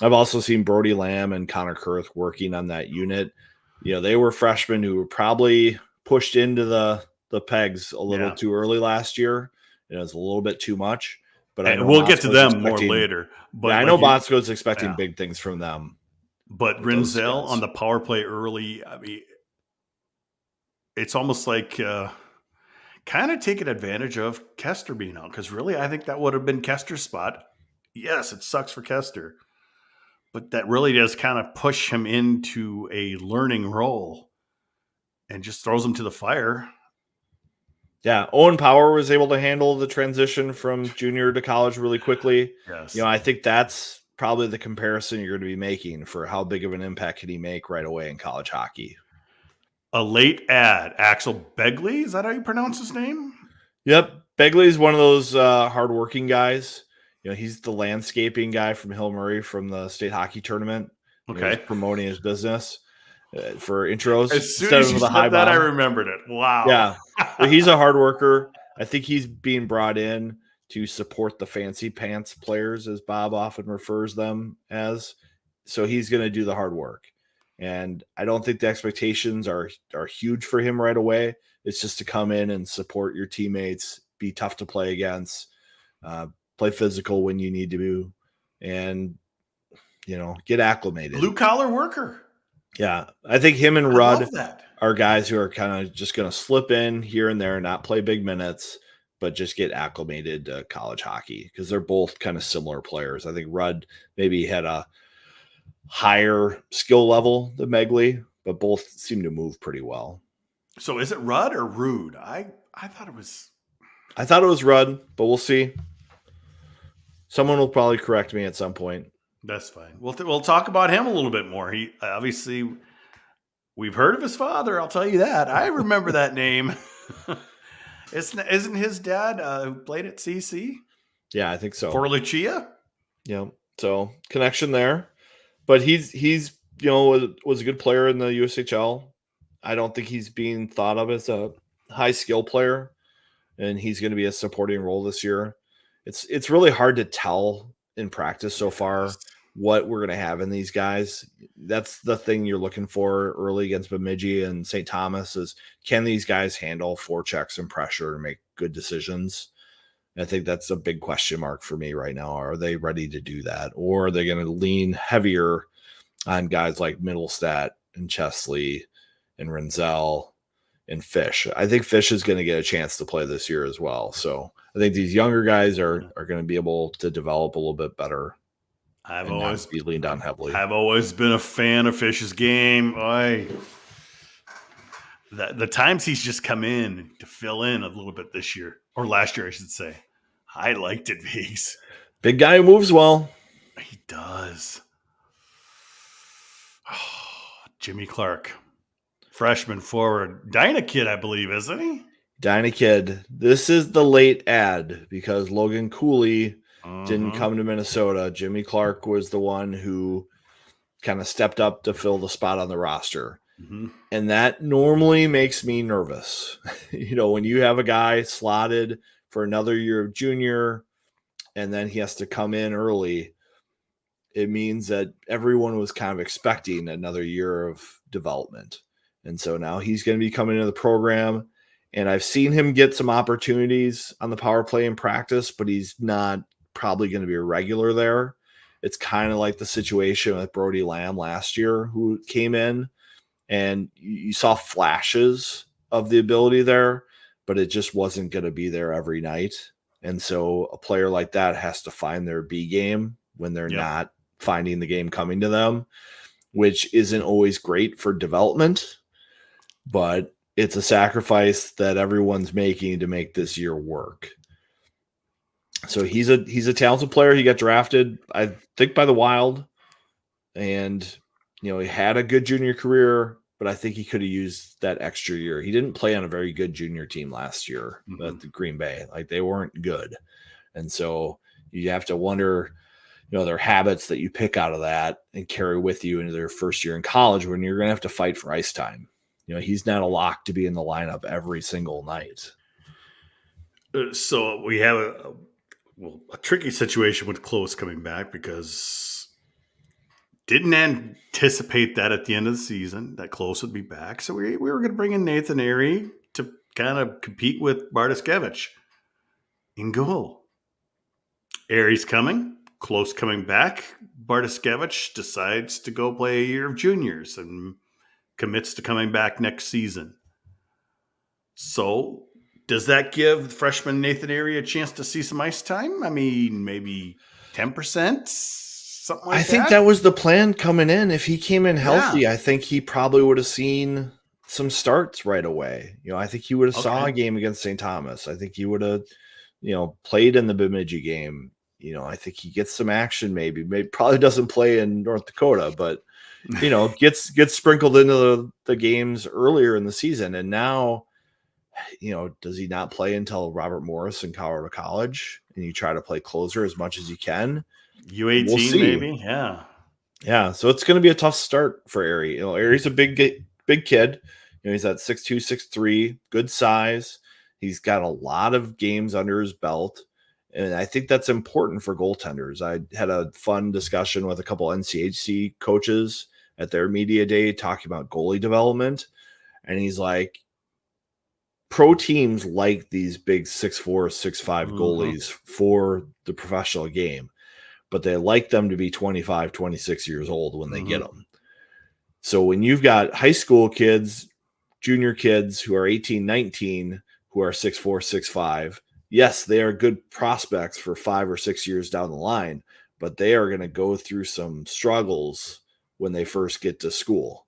I've also seen Brody Lamb and Connor Kurth working on that unit. They were freshmen who were probably pushed into the pegs a little too early last year. It was a little bit too much. But I know we'll get to them more later. But I know Bosco's expecting big things from them. But Renzel on the power play early, I mean, it's almost like kind of taking advantage of Kester being out. Because really, I think that would have been Kester's spot yes, it sucks for Kester, but that really does kind of push him into a learning role and just throws him to the fire. Yeah, Owen Power was able to handle the transition from junior to college really quickly. Yes. You know, I think that's probably the comparison you're going to be making for how big of an impact can he make right away in college hockey. A late ad, Axel Begley. Is that how you pronounce his name? Yep. Begley's one of those hardworking guys. You know, he's the landscaping guy from Hill Murray from the state hockey tournament. Okay. He's promoting his business for intros. As soon as you said that, I remembered it. Wow. Yeah. But he's a hard worker. I think he's being brought in to support the fancy pants players, as Bob often refers them as. So he's going to do the hard work. And I don't think the expectations are huge for him right away. It's just to come in and support your teammates, be tough to play against, play physical when you need to, and, you know, get acclimated. Blue collar worker. Yeah. I think him and Rudd that. are guys who are kind of just going to slip in here and there, not play big minutes, but just get acclimated to college hockey because they're both kind of similar players. I think Rudd maybe had a higher skill level than Begley, but both seem to move pretty well. So is it Rudd or Rude? I thought it was. I thought it was Rudd, but we'll see. Someone will probably correct me at some point. That's fine. We'll talk about him a little bit more. He obviously, we've heard of his father. I'll tell you that. I remember that name. Isn't his dad who played at CC? Yeah, I think so. For Lucia? Yeah. So connection there. But he's you know, was a good player in the USHL. I don't think he's being thought of as a high skill player, and he's going to be a supporting role this year. It's really hard to tell in practice so far what we're going to have in these guys. That's the thing you're looking for early against Bemidji and St. Thomas is, can these guys handle forechecks and pressure and make good decisions? And I think that's a big question mark for me right now. Are they ready to do that? Or are they going to lean heavier on guys like Middlestat and Chesley and Renzel and Fish? I think Fish is going to get a chance to play this year as well. So I think these younger guys are going to be able to develop a little bit better. I've always be leaned on heavily. I've always been a fan of Fish's game. The times he's just come in to fill in a little bit this year, or last year, I should say. I liked it, Viggs. Big guy who moves well. He does. Oh, Jimmy Clark, freshman forward. Dyna kid, I believe, isn't he? Dyna kid. This is the late ad because Logan Cooley didn't come to Minnesota. Jimmy Clark was the one who kind of stepped up to fill the spot on the roster. Mm-hmm. And that normally makes me nervous. You know, when you have a guy slotted for another year of junior and then he has to come in early, it means that everyone was kind of expecting another year of development. And so now he's going to be coming into the program. And I've seen him get some opportunities on the power play in practice, but he's not probably going to be a regular there. It's kind of like the situation with Brody Lamb last year, who came in and you saw flashes of the ability there, but it just wasn't going to be there every night. And so a player like that has to find their B game when they're not finding the game coming to them, which isn't always great for development, but it's a sacrifice that everyone's making to make this year work. So he's a talented player. He got drafted, I think, by the Wild, and you know, he had a good junior career, but I think he could have used that extra year. He didn't play on a very good junior team last year at the Green Bay. Like, they weren't good. And so you have to wonder, you know, their habits that you pick out of that and carry with you into their first year in college when you're going to have to fight for ice time. You know, he's not a lock to be in the lineup every single night. So we have a tricky situation with Close coming back because didn't anticipate that at the end of the season that Close would be back. So we were going to bring in Nathan Airy to kind of compete with Bartoszewicz in goal. Airy's coming, Close coming back. Bartoszewicz decides to go play a year of juniors and commits to coming back next season. So does that give freshman Nathan Airy a chance to see some ice time? I mean, maybe 10%, something like I that. think that was the plan coming in. If he came in healthy, I think he probably would have seen some starts right away. I think he would have saw a game against St. Thomas. I think he would have, played in the Bemidji game. I think he gets some action. Maybe probably doesn't play in North Dakota, but gets sprinkled into the games earlier in the season. And now, does he not play until Robert Morris in Colorado College? And you try to play closer as much as you can. U18 We'll see. maybe, yeah. Yeah, so it's going to be a tough start for Aerie. Aerie's a big kid. He's at 6'2", 6'3", good size. He's got a lot of games under his belt, and I think that's important for goaltenders. I had a fun discussion with a couple NCHC coaches at their media day talking about goalie development, and he's like, pro teams like these big 6'4", 6'5" goalies for the professional game, but they like them to be 25, 26 years old when they get them. So when you've got high school kids, junior kids who are 18, 19, who are 6'4", 6'5", yes, they are good prospects for 5 or 6 years down the line, but they are going to go through some struggles when they first get to school.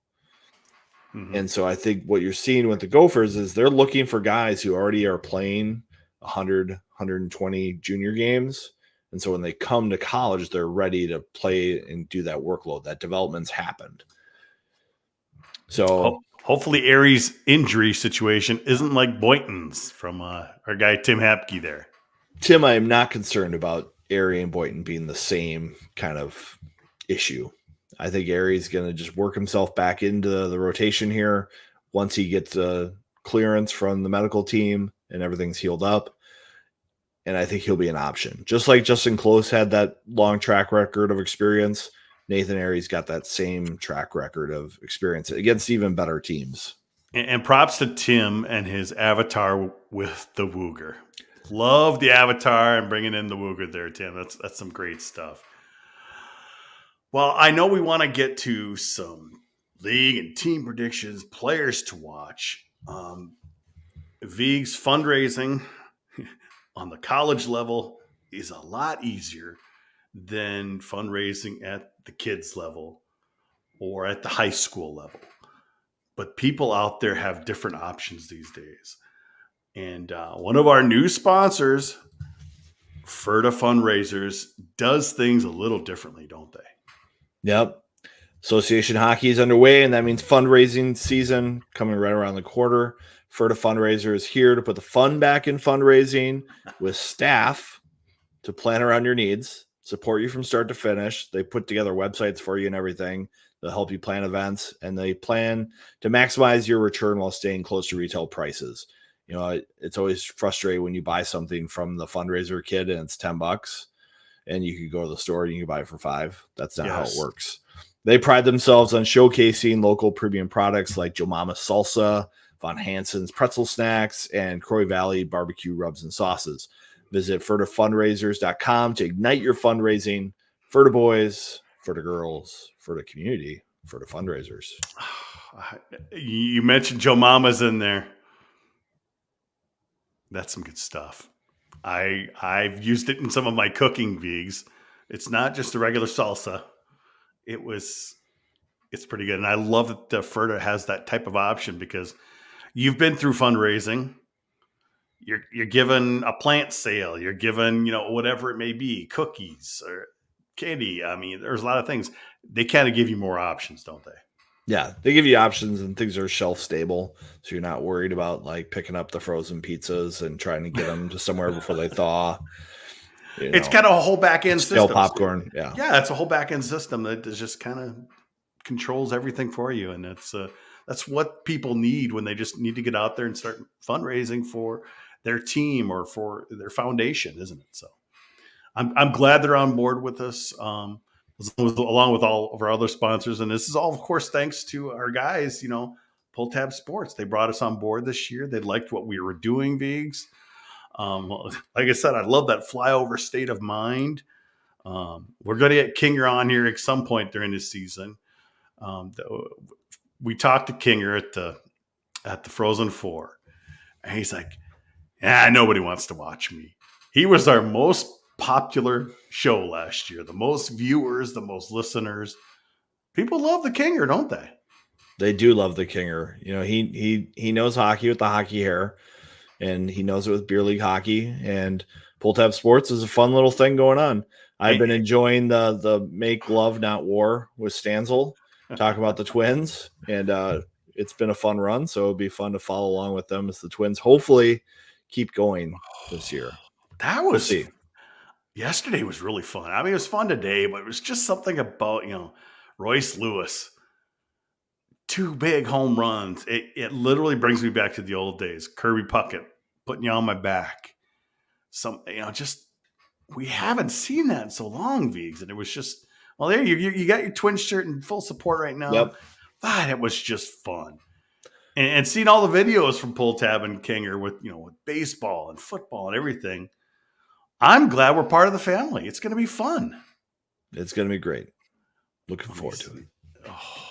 And so I think what you're seeing with the Gophers is they're looking for guys who already are playing 100, 120 junior games. And so when they come to college, they're ready to play and do that workload. That development's happened. So hopefully Aerie's injury situation isn't like Boynton's from our guy Tim Hapke there. Tim, I am not concerned about Aerie and Boynton being the same kind of issue. I think Aerie's going to just work himself back into the rotation here once he gets a clearance from the medical team and everything's healed up. And I think he'll be an option. Just like Justin Close had that long track record of experience, Nathan Aerie's got that same track record of experience against even better teams. And props to Tim and his avatar with the Wooger. Love the avatar and bringing in the Wooger there, Tim. That's some great stuff. Well, I know we want to get to some league and team predictions, players to watch. Vig's fundraising on the college level is a lot easier than fundraising at the kids level or at the high school level. But people out there have different options these days. And one of our new sponsors, Ferda Fundraisers, does things a little differently, don't they? Yep. Association hockey is underway, and that means fundraising season coming right around the corner. Ferda Fundraiser is here to put the fun back in fundraising with staff to plan around your needs, support you from start to finish. They put together websites for you and everything. They'll help you plan events, and they plan to maximize your return while staying close to retail prices. It's always frustrating when you buy something from the fundraiser kid and it's $10 and you could go to the store and you can buy it for $5. That's not how it works. They pride themselves on showcasing local premium products like Joe Mama's Salsa, Von Hansen's Pretzel Snacks, and Croy Valley Barbecue Rubs and Sauces. Visit FerdaFundraisers.com to ignite your fundraising. Ferda Boys, Ferda Girls, Ferda Community, Ferda Fundraisers. You mentioned Joe Mama's in there. That's some good stuff. I've used it in some of my cooking Vigs. It's not just the regular salsa. It's pretty good. And I love that Ferda has that type of option because you've been through fundraising. You're given a plant sale. You're given, whatever it may be, cookies or candy. I mean, there's a lot of things. They kind of give you more options, don't they? Yeah, they give you options and things are shelf stable. So you're not worried about like picking up the frozen pizzas and trying to get them to somewhere before they thaw. It's kind of a whole back end system. Popcorn. Yeah. Yeah. It's a whole back end system that just kind of controls everything for you. And that's what people need when they just need to get out there and start fundraising for their team or for their foundation, isn't it? So I'm glad they're on board with us. Along with all of our other sponsors. And this is all, of course, thanks to our guys, Pulltab Sports. They brought us on board this year. They liked what we were doing, Vigs. Like I said, I love that flyover state of mind. We're going to get Kinger on here at some point during this season. We talked to Kinger at the Frozen Four. And he's like, nobody wants to watch me. He was our most popular show last year. The most viewers, the most listeners. People love the Kinger, don't they? They do love the Kinger. You know, he knows hockey with the hockey hair, and he knows it with beer league hockey. And Pulltab Sports is a fun little thing going on. I've been enjoying the make love not war with Stanzel, talk about the Twins, and it's been a fun run. So it'll be fun to follow along with them as the Twins hopefully keep going this year. That was yesterday was really fun. I mean, it was fun today, but it was just something about, Royce Lewis. 2 big home runs. It literally brings me back to the old days. Kirby Puckett putting you on my back. We haven't seen that in so long, Viggs. And it was just, well, there you got your Twins shirt in full support right now. Yep. But it was just fun. And seeing all the videos from Pulltab and Kinger with baseball and football and everything. I'm glad we're part of the family. It's going to be fun. It's going to be great. Looking forward to it. Oh.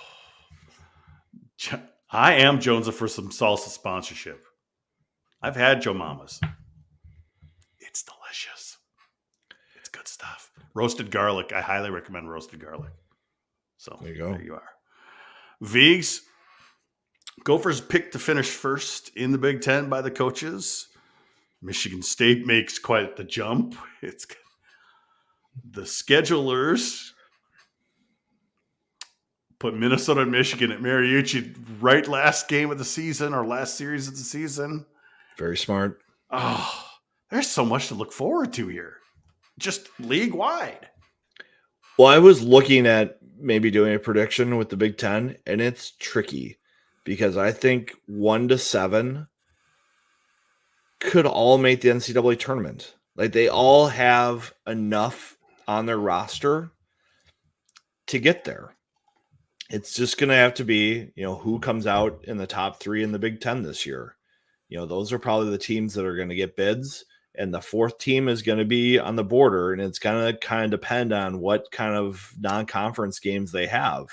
I am Jonesing for some salsa sponsorship. I've had Joe Mama's. It's delicious. It's good stuff. Roasted garlic. I highly recommend roasted garlic. So there you go. There you are. Viggs, Gophers picked to finish first in the Big Ten by the coaches. Michigan State makes quite the jump. It's the schedulers put Minnesota and Michigan at Mariucci right last game of the season or last series of the season. Very smart. Oh, there's so much to look forward to here. Just league-wide. Well, I was looking at maybe doing a prediction with the Big Ten, and it's tricky because I think 1 to 7 could all make the NCAA tournament. Like, they all have enough on their roster to get there. It's just going to have to be, who comes out in the top 3 in the Big Ten this year. Those are probably the teams that are going to get bids, and the 4th team is going to be on the border, and it's going to kind of depend on what kind of non-conference games they have,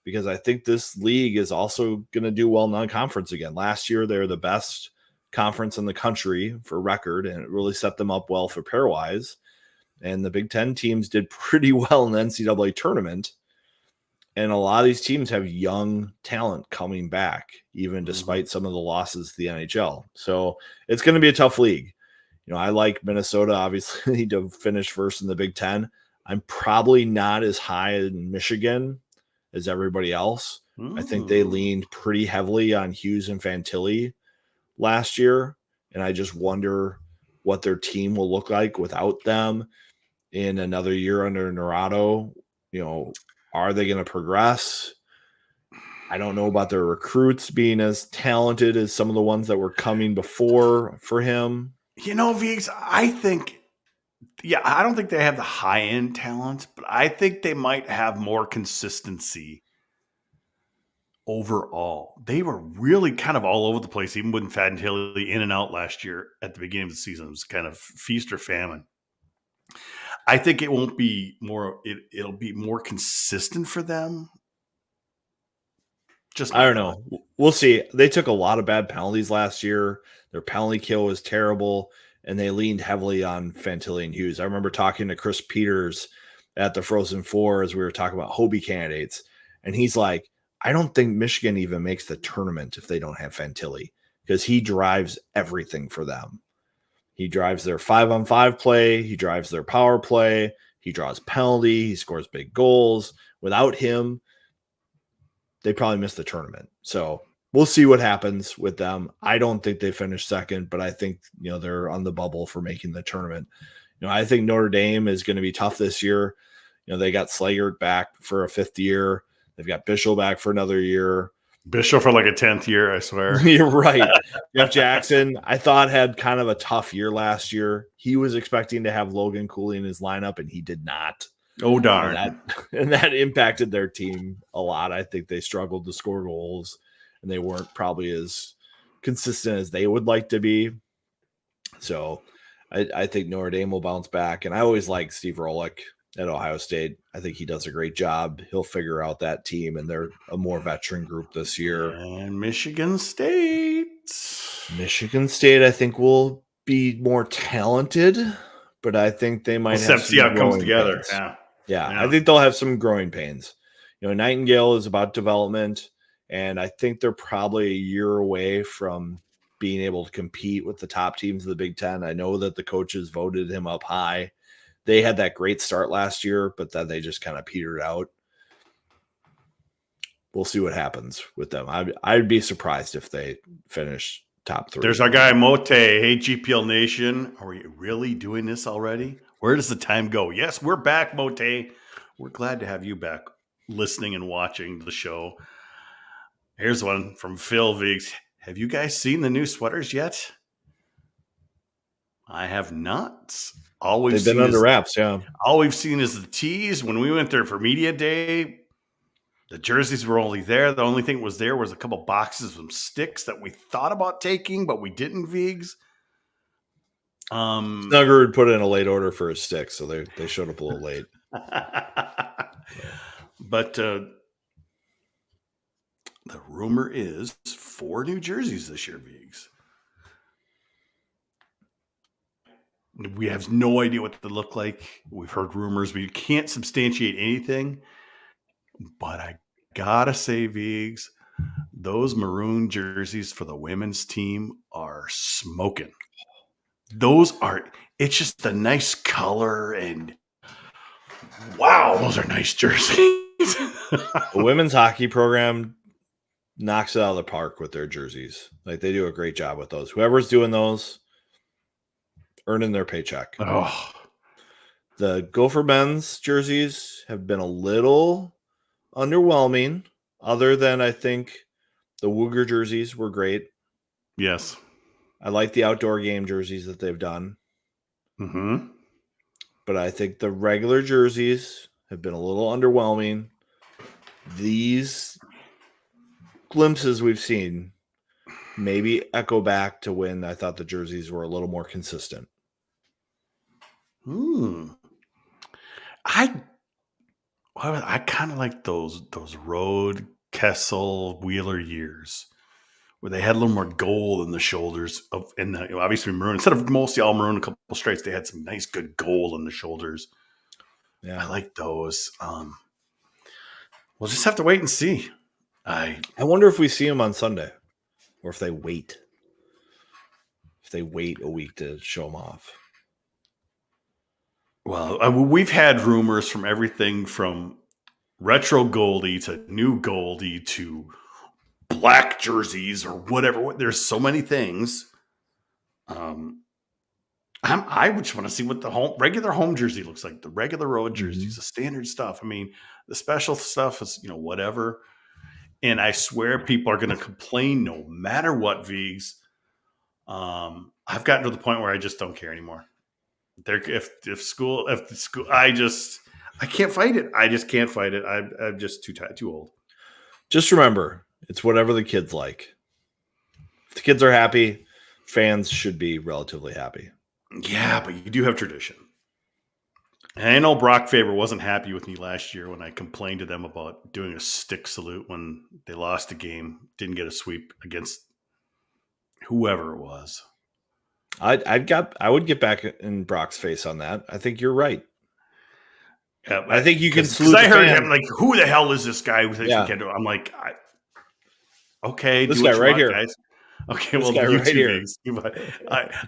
because I think this league is also going to do well non-conference again. Last year, they were the best conference in the country for record, and it really set them up well for pairwise. And the Big Ten teams did pretty well in the NCAA tournament. And a lot of these teams have young talent coming back, even despite some of the losses to the NHL. So it's going to be a tough league. I like Minnesota, obviously, to finish first in the Big Ten. I'm probably not as high in Michigan as everybody else. I think they leaned pretty heavily on Hughes and Fantilli last year. And I just wonder what their team will look like without them in another year under Naranjo. Are they going to progress? I don't know about their recruits being as talented as some of the ones that were coming before for him. Viggs, I think, I don't think they have the high-end talent, but I think they might have more consistency overall. They were really kind of all over the place, even with Fantilli in and out last year at the beginning of the season. It was kind of feast or famine. I think it won't be more. It'll be more consistent for them. I don't know. We'll see. They took a lot of bad penalties last year. Their penalty kill was terrible, and they leaned heavily on Fantilli and Hughes. I remember talking to Chris Peters at the Frozen Four as we were talking about Hobie candidates, and he's like, "I don't think Michigan even makes the tournament if they don't have Fantilli, because he drives everything for them. He drives their 5-on-5 play. He drives their power play. He draws penalty. He scores big goals. Without him, they probably miss the tournament." So we'll see what happens with them. I don't think they finish second, but I think, they're on the bubble for making the tournament. I think Notre Dame is going to be tough this year. They got Slaggert back for a 5th year. They've got Bishop back for another year. Bishop for like a 10th year, I swear. You're right. Jeff Jackson, I thought, had kind of a tough year last year. He was expecting to have Logan Cooley in his lineup, and he did not. Oh, darn. And that impacted their team a lot. I think they struggled to score goals, and they weren't probably as consistent as they would like to be. So I think Notre Dame will bounce back. And I always like Steve Rolick at Ohio State. I think he does a great job. He'll figure out that team, and they're a more veteran group this year. And Michigan State. Michigan State, I think, will be more talented, but I think they might We'll have see how it comes growing together. pains. Yeah. Yeah, I think they'll have some growing pains. Nightingale is about development, and I think they're probably a year away from being able to compete with the top teams of the Big Ten. I know that the coaches voted him up high. They had that great start last year, but then they just kind of petered out. We'll see what happens with them. I'd be surprised if they finish top 3. There's our guy Mote. Hey, GPL Nation, are we really doing this already? Where does the time go? Yes, we're back, Mote. We're glad to have you back listening and watching the show. Here's one from Phil Viggs. Have you guys seen the new sweaters yet? I have not. They've been under wraps, yeah. All we've seen is the tees. When we went there for media day, the jerseys were only there. The only thing that was there was a couple boxes of some sticks that we thought about taking, but we didn't, Viggs. Snugger had put in a late order for his stick, so they showed up a little late. But the rumor is 4 new jerseys this year, Viggs. We have no idea what they look like. We've heard rumors, but you can't substantiate anything. But I gotta say, Viggs, those maroon jerseys for the women's team are smoking. It's just a nice color, and wow, those are nice jerseys. The women's hockey program knocks it out of the park with their jerseys. Like, they do a great job with those. Whoever's doing those, earning their paycheck. Oh. The Gopher men's jerseys have been a little underwhelming, other than I think the Wooger jerseys were great. Yes. I like the outdoor game jerseys that they've done. Mm-hmm. But I think the regular jerseys have been a little underwhelming. These glimpses we've seen maybe echo back to when I thought the jerseys were a little more consistent. I kind of like those Road Kessel Wheeler years where they had a little more gold in the shoulders and obviously maroon. Instead of mostly all maroon, a couple stripes, they had some nice good gold in the shoulders. Yeah, I like those. We'll just have to wait and see. I wonder if we see them on Sunday, or if they wait. If they wait a week to show them off. Well, we've had rumors from everything from retro Goldie to new Goldie to black jerseys or whatever. There's so many things. I just want to see what the regular home jersey looks like. The regular road jerseys, the standard stuff. I mean, the special stuff is whatever. And I swear people are going to complain no matter what, Viggs. I've gotten to the point where I just don't care anymore. If the school, I can't fight it. I just can't fight it. I'm just too old. Just remember, it's whatever the kids like. If the kids are happy, fans should be relatively happy. Yeah, but you do have tradition. And I know Brock Faber wasn't happy with me last year when I complained to them about doing a stick salute when they lost a game, didn't get a sweep against whoever it was. I would get back in Brock's face on that. I think you're right. Yeah, I think you can salute. I heard him like, "Who the hell is this guy who thinks we can't do it?" I'm like, "Okay, this guy right here, guys." Okay, well, you right here.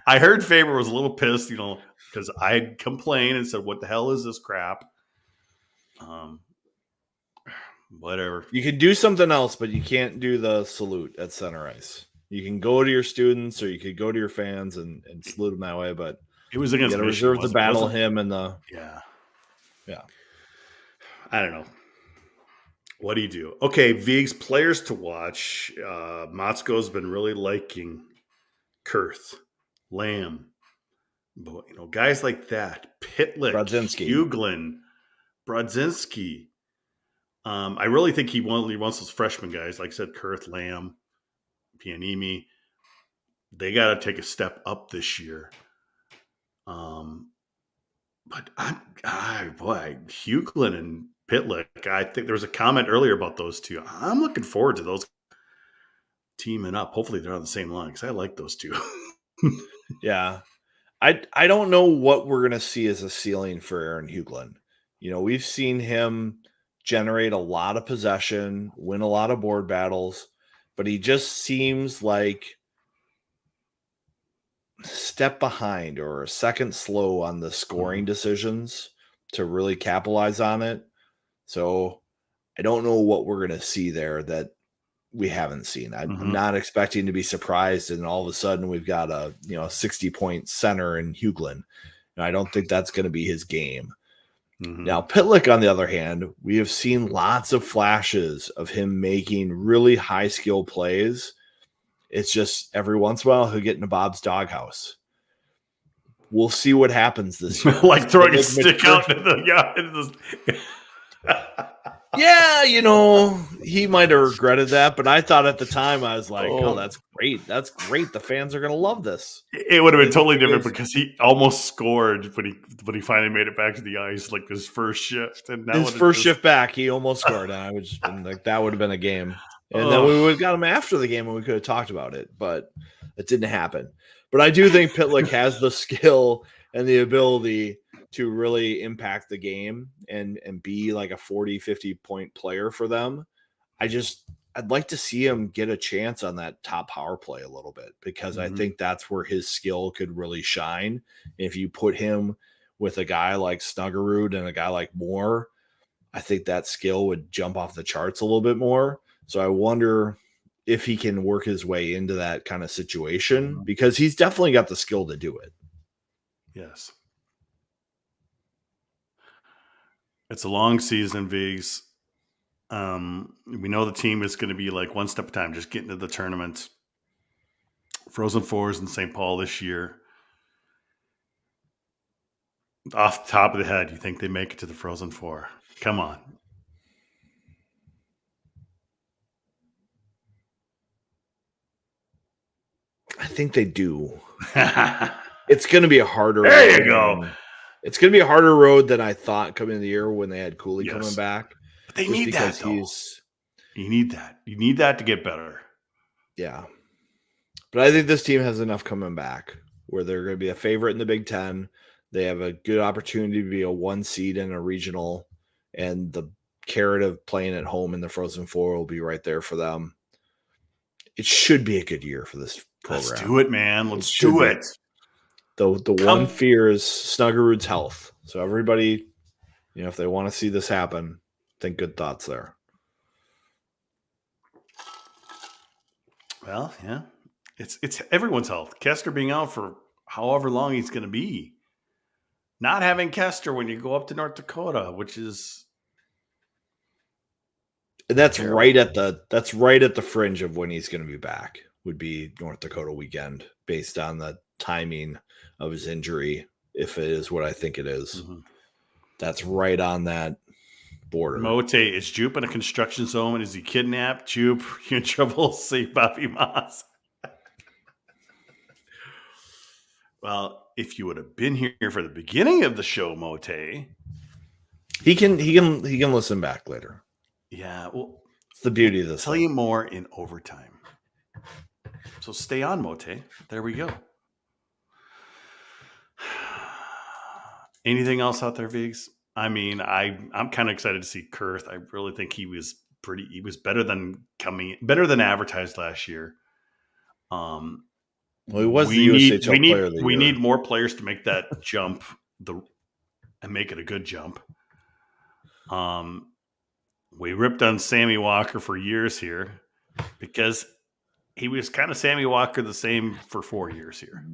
I heard Faber was a little pissed, because I complained and said, "What the hell is this crap?" Whatever. You can do something else, but you can't do the salute at center ice. You can go to your students, or you could go to your fans and salute them that way. But it was against. You got to reserve the battle hymn and the yeah. I don't know. What do you do? Okay, Viggs, players to watch. Motzko's been really liking Kurth, Lamb, but guys like that. Pitlick, Huglin, Brodzinski. I really think he wants those freshman guys, like I said, Kurth, Lamb, Pianimi. They got to take a step up this year. But Huglin and Pitlick, I think there was a comment earlier about those two. I'm looking forward to those teaming up. Hopefully they're on the same line because I like those two. Yeah. I don't know what we're going to see as a ceiling for Aaron Huglen. We've seen him generate a lot of possession, win a lot of board battles, but he just seems like a step behind or a second slow on the scoring decisions to really capitalize on it. So I don't know what we're going to see there that we haven't seen. I'm not expecting to be surprised, and all of a sudden we've got a 60-point center in Huglen. And I don't think that's going to be his game. Now, Pitlick, on the other hand, we have seen lots of flashes of him making really high skill plays. It's just every once in a while he'll get into Bob's doghouse. We'll see what happens this year. Like throwing a stick out into the Yeah, he might have regretted that, but I thought at the time, I was like, oh, that's great. That's great. The fans are going to love this. It would have been totally different because he almost scored, but he finally made it back to the ice, like his first shift. And his first shift back, he almost scored. And I would just been like, that would have been a game. And then we would have got him after the game and we could have talked about it, but it didn't happen. But I do think Pitlick has the skill and the ability to really impact the game and be like a 40, 50-point player for them. I'd like to see him get a chance on that top power play a little bit, because I think that's where his skill could really shine. If you put him with a guy like Snuggerud and a guy like Moore, I think that skill would jump off the charts a little bit more. So I wonder if he can work his way into that kind of situation, because he's definitely got the skill to do it. Yes. It's a long season, Vigs. We know the team is going to be like one step at a time, just getting to the tournament. Frozen Fours in St. Paul this year. Off the top of the head, you think they make it to the Frozen Four? Come on. I think they do. It's going to be a harder There road. you go. It's going to be a harder road than I thought coming into the year when they had Cooley coming back. But they need that, though. You need that. You need that to get better. Yeah. But I think this team has enough coming back where they're going to be a favorite in the Big Ten. They have a good opportunity to be a 1 seed in a regional, and the carrot of playing at home in the Frozen Four will be right there for them. It should be a good year for this program. Let's do it, man. Let's do it. The one fear is Snuggerud's health. So everybody, if they want to see this happen, think good thoughts there. Well, yeah. It's everyone's health. Kester being out for however long he's going to be. Not having Kester when you go up to North Dakota, which is that's right at the fringe of when he's going to be back, would be North Dakota weekend, based on the timing of his injury, if it is what I think it is. That's right on that border. Mote, is Jupe in a construction zone? Is he kidnapped? Jupe, you in trouble? Say Bobby Moss. Well, if you would have been here for the beginning of the show, Mote, he can listen back later. Yeah, well, it's the beauty of this. Tell you more in overtime. So stay on, Mote. There we go. Anything else out there, Vigs? I mean, I'm kind of excited to see Kurth. I really think he was better than advertised last year. Well, he was the USHL player of the year. We need more players to make that jump and make it a good jump. We ripped on Sammy Walker for years here because he was kind of Sammy Walker the same for 4 years here.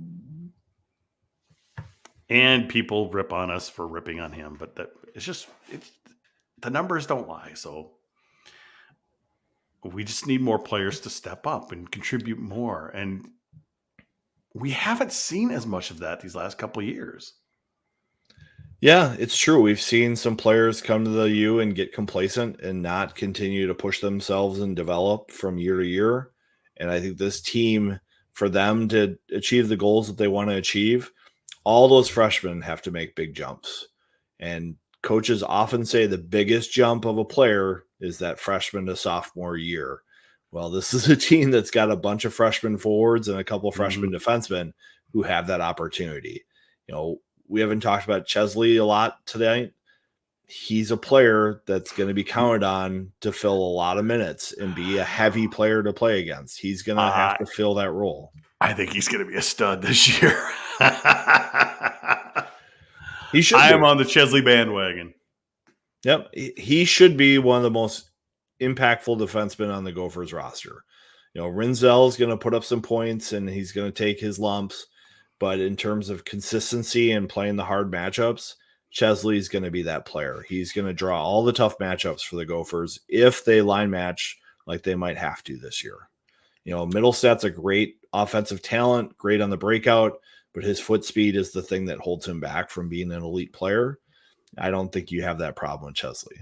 And people rip on us for ripping on him, but the numbers don't lie. So we just need more players to step up and contribute more. And we haven't seen as much of that these last couple of years. Yeah, it's true. We've seen some players come to the U and get complacent and not continue to push themselves and develop from year to year. And I think this team, for them to achieve the goals that they want to achieve, all those freshmen have to make big jumps. And coaches often say the biggest jump of a player is that freshman to sophomore year. Well, this is a team that's got a bunch of freshman forwards and a couple freshman defensemen who have that opportunity. We haven't talked about Chesley a lot tonight. He's a player that's going to be counted on to fill a lot of minutes and be a heavy player to play against. He's going to have to fill that role. I think he's going to be a stud this year. He should. I am on the Chesley bandwagon. Yep. He should be one of the most impactful defensemen on the Gophers roster. Rinzel is going to put up some points and he's going to take his lumps. But in terms of consistency and playing the hard matchups, Chesley is going to be that player. He's going to draw all the tough matchups for the Gophers if they line match like they might have to this year. Middlestad's a great offensive talent, great on the breakout, but his foot speed is the thing that holds him back from being an elite player. I don't think you have that problem with Chesley.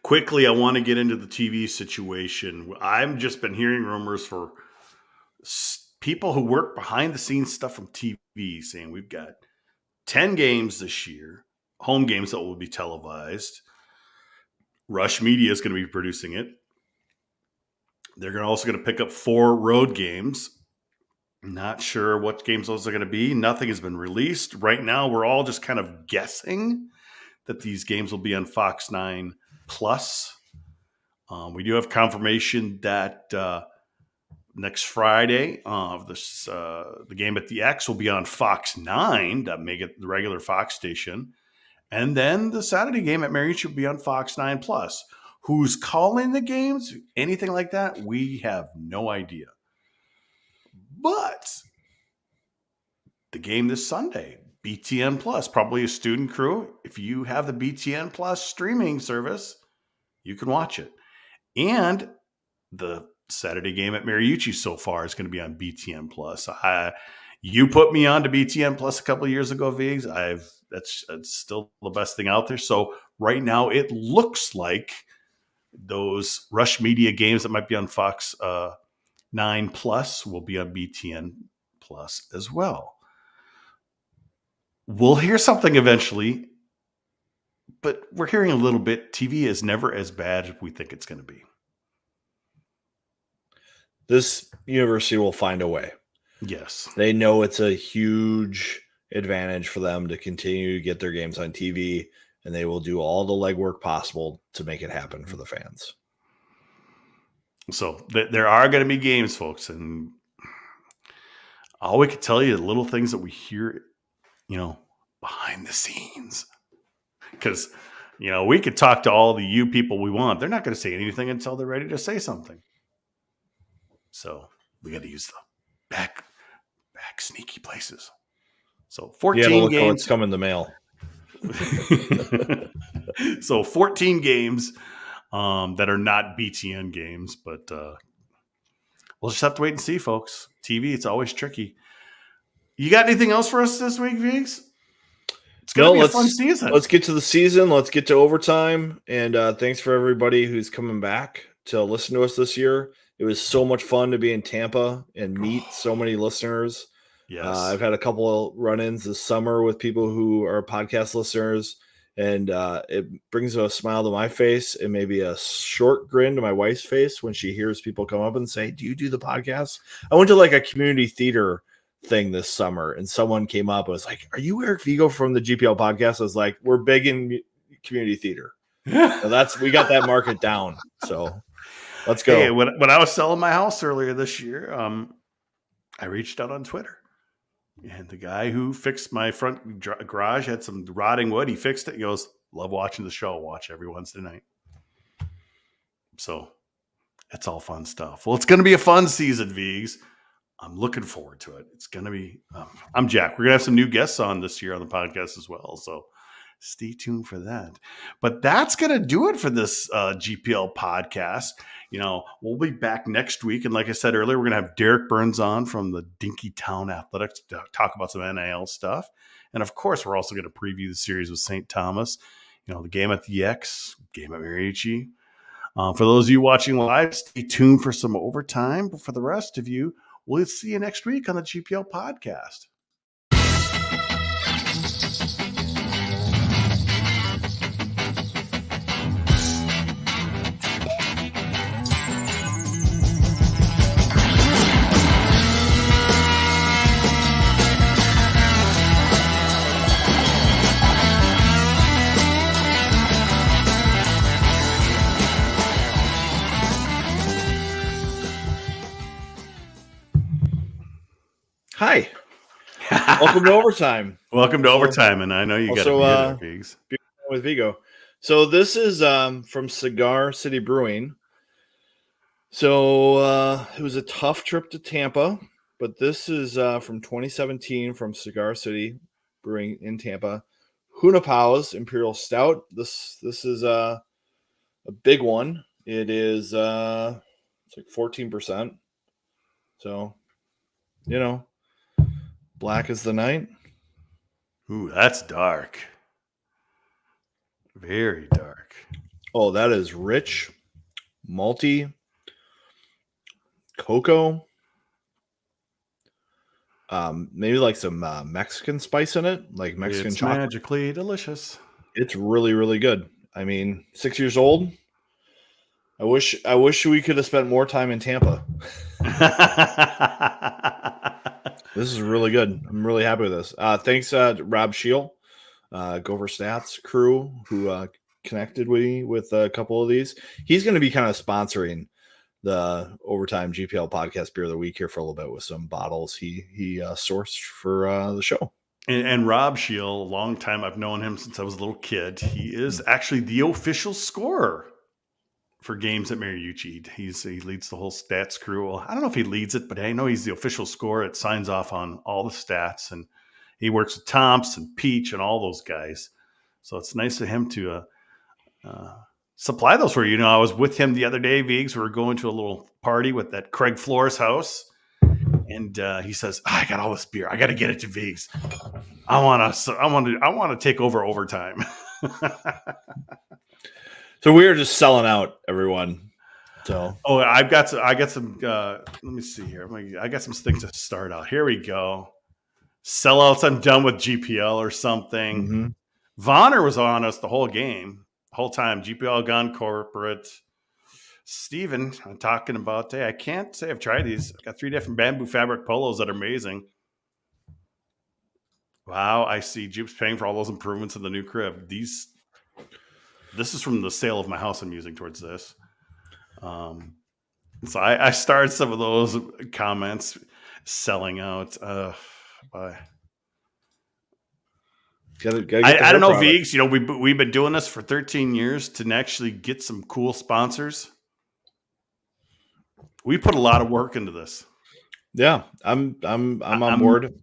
Quickly, I want to get into the TV situation. I've just been hearing rumors for people who work behind the scenes stuff from TV saying we've got 10 games this year, home games that will be televised. Rush Media is going to be producing it. They're also going to pick up 4 road games. Not sure what games those are going to be. Nothing has been released. Right now, we're all just kind of guessing that these games will be on Fox 9 Plus. We do have confirmation that next Friday, the game at the X will be on Fox 9, that make it the regular Fox station. And then the Saturday game at Mariucci will be on Fox 9 Plus. Who's calling the games? Anything like that? We have no idea. But the game this Sunday, BTN Plus, probably a student crew. If you have the BTN Plus streaming service, you can watch it. And the Saturday game at Mariucci so far is going to be on BTN Plus. You put me on to BTN Plus a couple of years ago, Viggs. That's still the best thing out there. So right now it looks like those Rush Media games that might be on Fox 9 Plus will be on BTN Plus as well. We'll hear something eventually, but we're hearing a little bit. TV is never as bad as we think it's going to be. This university will find a way. Yes. They know it's a huge advantage for them to continue to get their games on TV, and they will do all the legwork possible to make it happen for the fans. So there are going to be games, folks, and all we can tell you, the little things that we hear, behind the scenes. Because, we could talk to all the you people we want. They're not going to say anything until they're ready to say something. So we got to use the back sneaky places. So 14 games. What's coming in the mail. So 14 games that are not BTN games, but we'll just have to wait and see, folks. TV, it's always tricky. You got anything else for us this week, Viggs? It's going to be a fun season. Let's get to the season. Let's get to overtime. And thanks for everybody who's coming back to listen to us this year. It was so much fun to be in Tampa and meet so many listeners. Yes. I've had a couple of run-ins this summer with people who are podcast listeners, and it brings a smile to my face and maybe a short grin to my wife's face when she hears people come up and say, "Do you do the podcast?" I went to like a community theater thing this summer, and someone came up and was like, "Are you Eric Vigo from the GPL podcast?" I was like, "We're big in community theater." So we got that market down. So let's go. Hey, when I was selling my house earlier this year, I reached out on Twitter, and the guy who fixed my front garage had some rotting wood. He fixed it. He goes, "Love watching the show. Watch every Wednesday night." So it's all fun stuff. Well, it's going to be a fun season, Viggs. I'm looking forward to it. It's going to be, I'm Jack. We're going to have some new guests on this year on the podcast as well. So stay tuned for that. But that's going to do it for this GPL podcast. We'll be back next week. And like I said earlier, we're going to have Derek Burns on from the Dinkytown Athletics to talk about some NIL stuff. And of course, we're also going to preview the series with St. Thomas, the game at the X, game at Mariucci. For those of you watching live, stay tuned for some overtime. But for the rest of you, we'll see you next week on the GPL podcast. Hi. Welcome to Overtime. Welcome to Overtime, and I know you got a also, beer there, Biggs. With Vigo. So this is from Cigar City Brewing. So it was a tough trip to Tampa, but this is from 2017 from Cigar City Brewing in Tampa. Hunapau's Imperial Stout. This is a big one. It is it's like 14%. So, black as the night. Ooh, that's dark. Very dark. Oh, that is rich, malty, cocoa. Maybe like some Mexican spice in it, like Mexican It's chocolate. magically delicious. It's really, really good. I mean, 6 years old. I wish we could have spent more time in Tampa. This is really good. I'm really happy with this. Thanks, Rob Scheel, Gopher Stats crew, who connected me with a couple of these. He's going to be kind of sponsoring the Overtime GPL Podcast Beer of the Week here for a little bit with some bottles he sourced for the show. And Rob Scheel, long time. I've known him since I was a little kid. He is actually the official scorer for games at Mariucci. He leads the whole stats crew. Well, I don't know if he leads it, but I know he's the official scorer. It signs off on all the stats, and he works with Tomps and Peach and all those guys. So it's nice of him to supply those for you. I was with him the other day, Viggs. We were going to a little party with that Craig Flores house, and he says, "I got all this beer. I got to get it to Viggs. I want to take over Overtime." So we are just selling out, everyone. So I got some. Let me see here. I got some things to start out. Here we go. Sellouts. I'm done with GPL or something. Mm-hmm. Vonner was on us the whole game, the whole time. GPL gone corporate. Steven, I'm talking about. Hey, I can't say I've tried these. I got 3 different bamboo fabric polos that are amazing. Wow, I see Jupe's paying for all those improvements in the new crib. This is from the sale of my house I'm using towards this. So I started some of those comments selling out. I don't know, Viggs. We've been doing this for 13 years to actually get some cool sponsors. We put a lot of work into this. Yeah, I'm on board.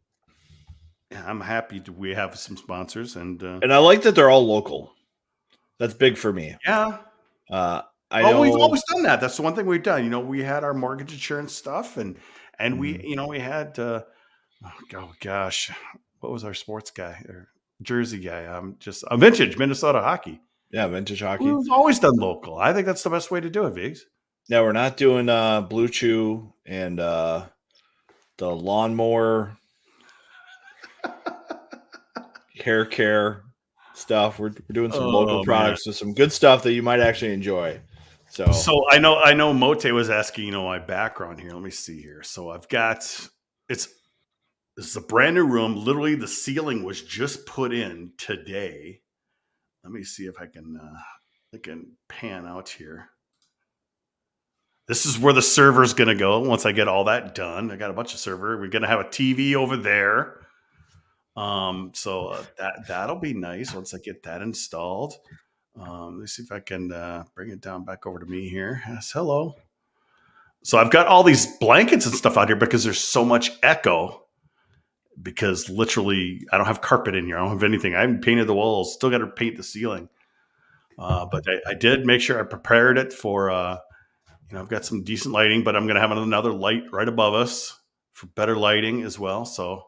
I'm happy we have some sponsors, and I like that they're all local. That's big for me. Yeah. We've always done that. That's the one thing we've done. We had our mortgage insurance stuff, and we had what was our sports guy or Jersey guy? Just a vintage Minnesota hockey. Yeah, vintage hockey. We've always done local. I think that's the best way to do it, Viggs. Yeah, we're not doing Blue Chew and the lawnmower hair care stuff. We're doing some local products with some good stuff that you might actually enjoy. So I know Mote was asking, my background here. Let me see here. So I've got this is a brand new room. Literally the ceiling was just put in today. Let me see if I can pan out here. This is where the server's going to go once I get all that done. I got a bunch of server. We're going to have a TV over there. So that'll be nice once I get that installed. Let's see if I can bring it down back over to me here. Yes, hello. So I've got all these blankets and stuff out here because there's so much echo. Because literally, I don't have carpet in here. I don't have anything. I haven't painted the walls. Still got to paint the ceiling. But I did make sure I prepared it for. I've got some decent lighting, but I'm going to have another light right above us for better lighting as well. So.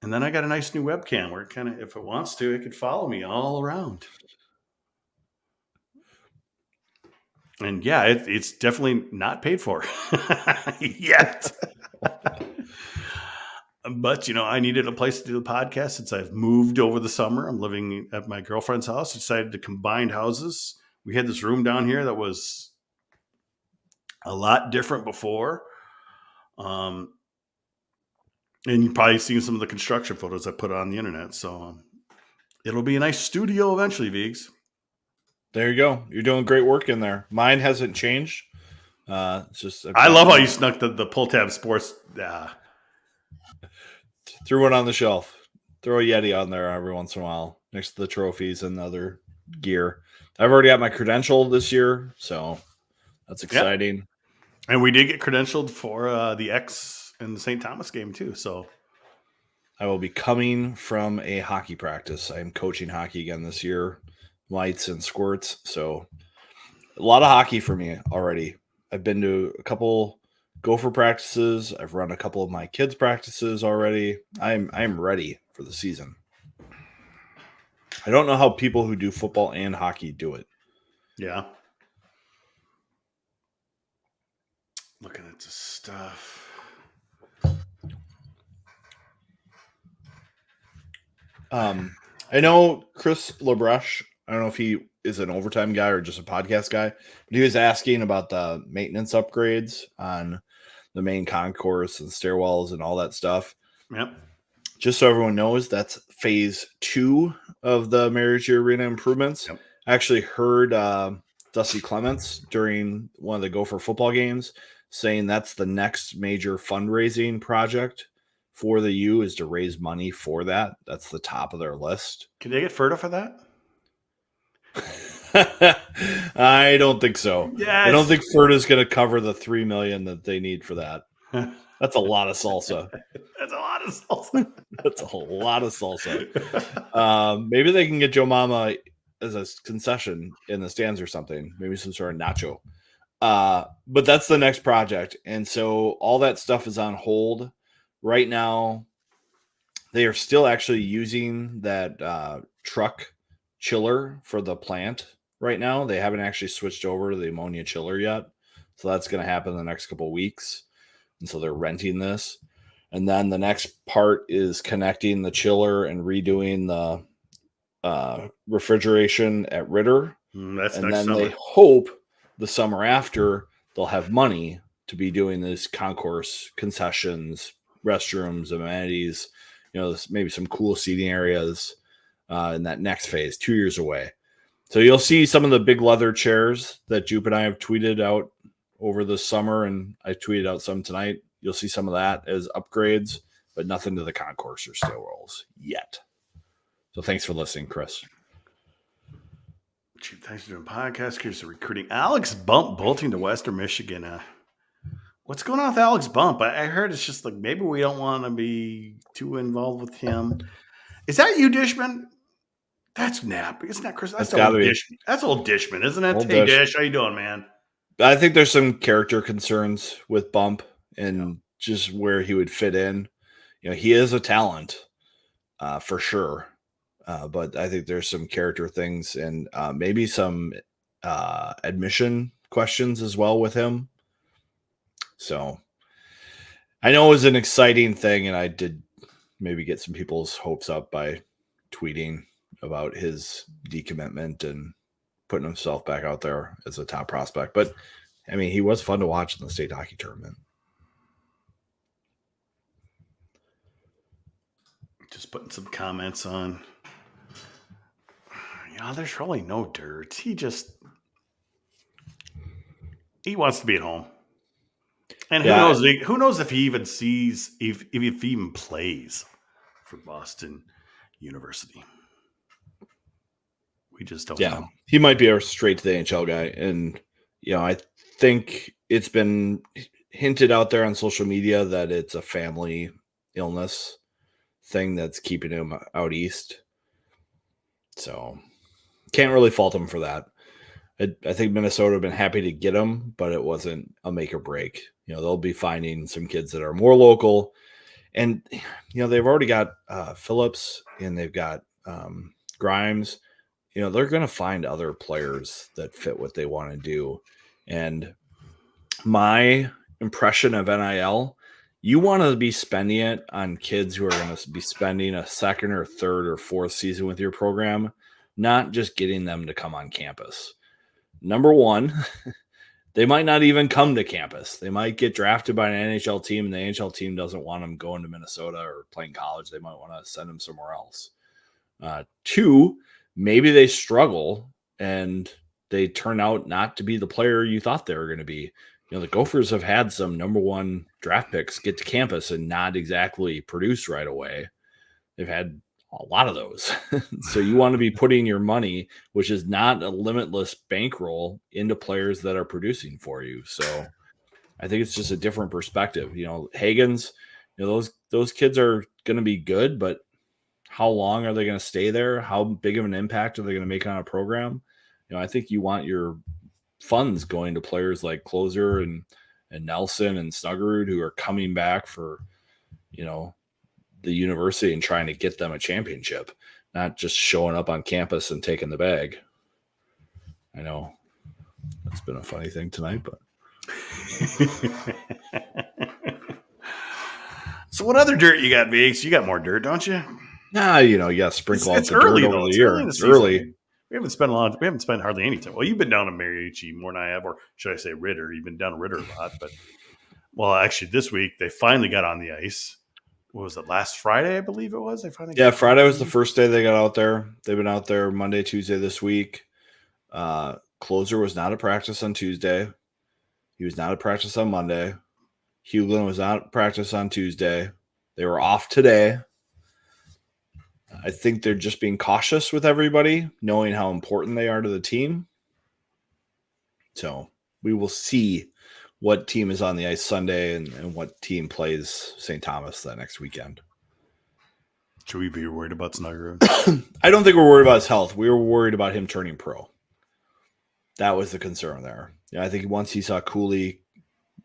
And then I got a nice new webcam where it kind of, if it wants to, it could follow me all around. And yeah, it's definitely not paid for yet. But, I needed a place to do the podcast since I've moved over the summer. I'm living at my girlfriend's house. Decided to combine houses. We had this room down here that was a lot different before. And you've probably seen some of the construction photos I put on the internet. So it'll be a nice studio eventually, Viggs. There you go. You're doing great work in there. Mine hasn't changed. It's just I love how you snuck the Pulltab Sports Threw one on the shelf. Throw a Yeti on there every once in a while next to the trophies and other gear. I've already got my credential this year, so that's exciting. Yep. And we did get credentialed for the X and the St. Thomas game too. So I will be coming from a hockey practice. I am coaching hockey again this year, lights and squirts. So a lot of hockey for me already. I've been to a couple Gopher practices. I've run a couple of my kids' practices already. I'm ready for the season. I don't know how people who do football and hockey do it. yeah. Looking at the stuff. I know Chris LeBrush. I don't know if he is an overtime guy or just a podcast guy, but he was asking about the maintenance upgrades on the main concourse and stairwells and all that stuff. Yep. Just so everyone knows, that's phase 2 of the Marriott Arena improvements. Yep. I actually heard Dusty Clements during one of the Gopher football games saying that's the next major fundraising project for the U is to raise money for that. That's the top of their list. Can they get FERDA for that? I don't think so. Yes. I don't think FERDA is going to cover the $3 million that they need for that. That's a lot of salsa. That's a lot of salsa. That's a lot of salsa. Maybe they can get Joe Mama as a concession in the stands or something. Maybe some sort of nacho. But that's the next project. And so all that stuff is on hold right now. They are still actually using that truck chiller for the plant right now. They haven't actually switched over to the ammonia chiller yet. So that's going to happen in the next couple of weeks. And so they're renting this. And then the next part is connecting the chiller and redoing the refrigeration at Ritter. That's and next then summer. they hope the summer after they'll have money to be doing this concourse, concessions, restrooms, amenities, maybe some cool seating areas in that next phase, 2 years away. So you'll see some of the big leather chairs that Jupe and I have tweeted out over the summer, and I tweeted out some tonight. You'll see some of that as upgrades, but nothing to the concourse or stairwells yet. So thanks for listening, Chris. Thanks for doing podcast. Here's the recruiting. Alex Bump bolting to Western Michigan. What's going on with Alex Bump? I heard it's just like maybe we don't want to be too involved with him. Is that you, Dishman? That's Knapp. Isn't that Chris? That's old Dishman. That's old Dishman, isn't it? Old Hey, Dish. Dish, how you doing, man? I think there's some character concerns with Bump and just where he would fit in. He is a talent for sure. But I think there's some character things and maybe some admission questions as well with him. So I know it was an exciting thing, and I did maybe get some people's hopes up by tweeting about his decommitment and putting himself back out there as a top prospect. But, I mean, he was fun to watch in the state hockey tournament. Just putting some comments on. There's really no dirt. He wants to be at home. And who knows if he even sees, if he even plays for Boston University. We just don't know. He might be a straight to the NHL guy. And, I think it's been hinted out there on social media that it's a family illness thing that's keeping him out east. So can't really fault him for that. I think Minnesota have been happy to get him, but it wasn't a make or break. They'll be finding some kids that are more local. And, they've already got Phillips and they've got Grimes. They're going to find other players that fit what they want to do. And my impression of NIL, you want to be spending it on kids who are going to be spending a second or third or fourth season with your program, not just getting them to come on campus. Number one, they might not even come to campus. They might get drafted by an NHL team, and the NHL team doesn't want them going to Minnesota or playing college. They might want to send them somewhere else. Two, maybe they struggle and they turn out not to be the player you thought they were going to be. the Gophers have had some number one draft picks get to campus and not exactly produce right away. They've had a lot of those. So you want to be putting your money, which is not a limitless bankroll, into players that are producing for you. So I think it's just a different perspective. Hagen's, those kids are going to be good, but how long are they going to stay there? How big of an impact are they going to make on a program? I think you want your funds going to players like Closer and Nelson and Snuggerud, who are coming back for, the university and trying to get them a championship, not just showing up on campus and taking the bag. I know that's been a funny thing tonight, but. So what other dirt you got, Viggs? You got more dirt, don't you? Nah, you got to sprinkle out It's the early, dirt though. over the It's year. early in the It's season. early. We haven't spent hardly any time. Well, you've been down to Mariucci more than I have, or should I say Ritter? You've been down to Ritter a lot, but actually this week they finally got on the ice. What was it, last Friday, I believe it was? Friday was the first day they got out there. They've been out there Monday, Tuesday this week. Closer was not at practice on Tuesday. He was not at practice on Monday. Huglin was not at practice on Tuesday. They were off today. I think they're just being cautious with everybody, knowing how important they are to the team. So we will see what team is on the ice Sunday and what team plays St. Thomas that next weekend. Should we be worried about Snuggerud? I don't think we're worried about his health. We were worried about him turning pro. That was the concern there. I think once he saw Cooley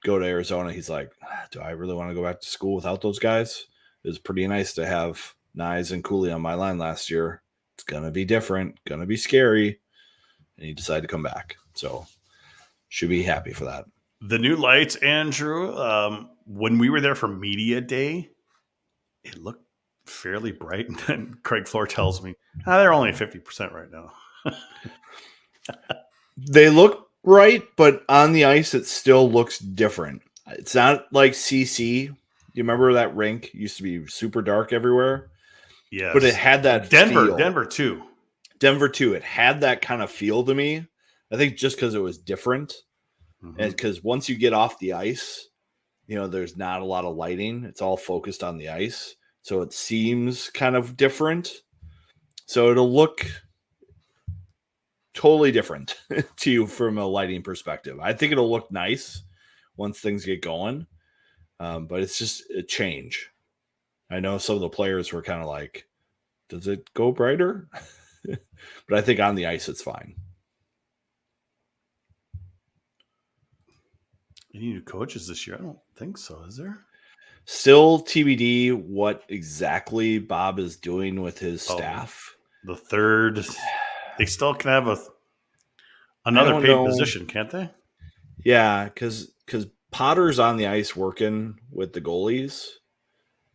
go to Arizona, he's like, do I really want to go back to school without those guys? It was pretty nice to have Nyes and Cooley on my line last year. It's going to be different, going to be scary. And he decided to come back. So should be happy for that. The new lights, Andrew, when we were there for media day, it looked fairly bright. And then Craig Floor tells me, they're only 50% right now. They look bright, but on the ice, it still looks different. It's not like CC. You remember that rink used to be super dark everywhere? Yes. But it had that feel. Denver too. It had that kind of feel to me. I think just because it was different. Mm-hmm. And because once you get off the ice, there's not a lot of lighting. It's all focused on the ice. So it seems kind of different. So it'll look totally different to you from a lighting perspective. I think it'll look nice once things get going. But it's just a change. I know some of the players were kind of like, does it go brighter? But I think on the ice, it's fine. Any new coaches this year? I don't think so. Is there? Still TBD what exactly Bob is doing with his staff. The third, they still can have another paid position, can't they? Yeah, because Potter's on the ice working with the goalies,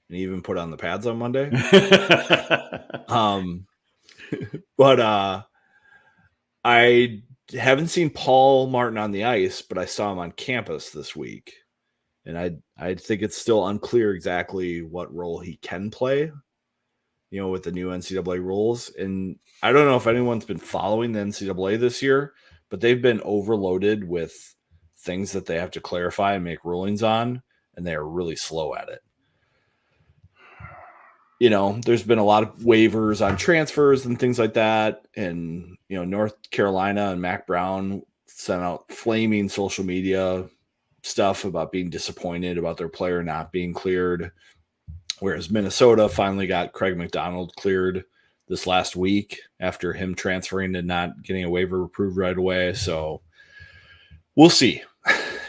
and he even put on the pads on Monday. But I haven't seen Paul Martin on the ice, but I saw him on campus this week. And I think it's still unclear exactly what role he can play, with the new NCAA rules. And I don't know if anyone's been following the NCAA this year, but they've been overloaded with things that they have to clarify and make rulings on, and they are really slow at it. There's been a lot of waivers on transfers and things like that. And, North Carolina and Mac Brown sent out flaming social media stuff about being disappointed about their player not being cleared. Whereas Minnesota finally got Craig McDonald cleared this last week after him transferring and not getting a waiver approved right away. So we'll see.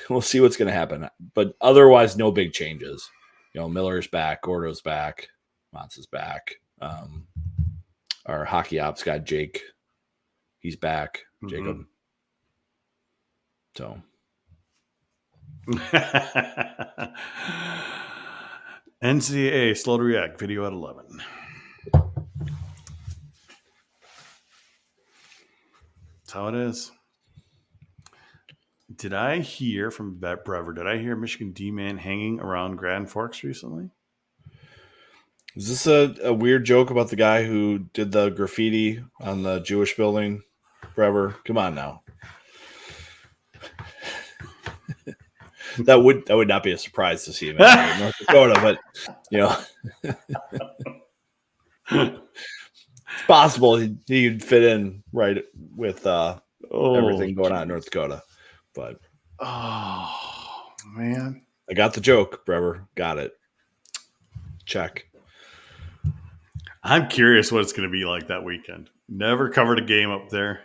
We'll see what's going to happen. But otherwise, no big changes. Miller's back. Gordo's back. Mons is back. Our hockey ops guy, Jake, he's back. Mm-hmm. Jacob. So. NCAA slow to react. Video at 11. That's how it is. Did I hear from Brever? Did I hear Michigan D-man hanging around Grand Forks recently? Is this a weird joke about the guy who did the graffiti on the Jewish building? Brever, come on now. that would not be a surprise to see him in North Dakota, but it's possible he'd fit in right with everything going on in North Dakota. But man, I got the joke, Brever. Got it. Check. I'm curious what it's going to be like that weekend. Never covered a game up there.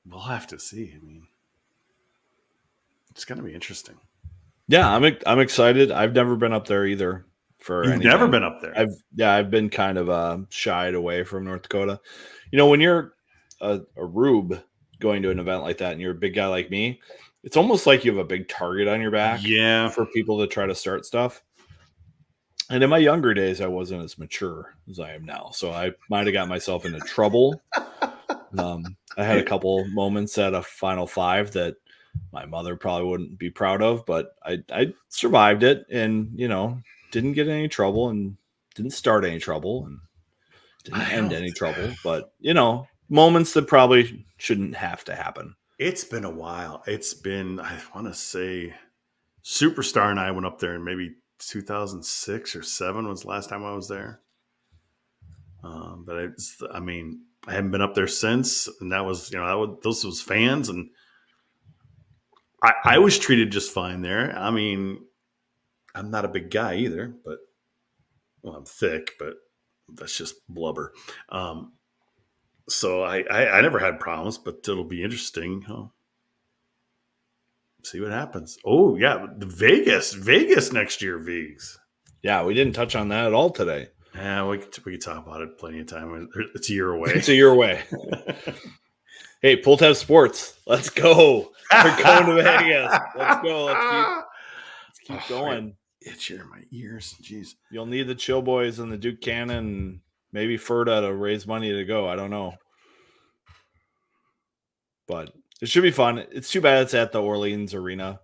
We'll have to see. I mean, it's going to be interesting. Yeah, I'm excited. I've never been up there either. You've never been up there. I've been kind of shied away from North Dakota. When you're a rube going to an event like that and you're a big guy like me, it's almost like you have a big target on your back. Yeah, for people to try to start stuff. And in my younger days, I wasn't as mature as I am now, so I might have got myself into trouble. I had a couple moments at a Final Five that my mother probably wouldn't be proud of, but I survived it and, didn't get any trouble and didn't start any trouble and didn't end any trouble. But, moments that probably shouldn't have to happen. It's been a while. It's been, I want to say, Superstar and I went up there in maybe 2006 or 7 was the last time I was there. But I haven't been up there since, and that was, those was fans, and I was treated just fine there. I mean, I'm not a big guy either, but I'm thick, but that's just blubber. So I never had problems, but it'll be interesting. See what happens. Oh yeah, the Vegas next year, Vigs. Yeah, we didn't touch on that at all today. Yeah, we could talk about it plenty of time. It's a year away. It's a year away. Hey, Pulltab Sports, let's go. We're going to Vegas. Let's go. Let's keep going. Itching in my ears. Jeez. You'll need the Chill Boys and the Duke Cannon, maybe Ferda to raise money to go. I don't know. But it should be fun. It's too bad it's at the Orleans Arena.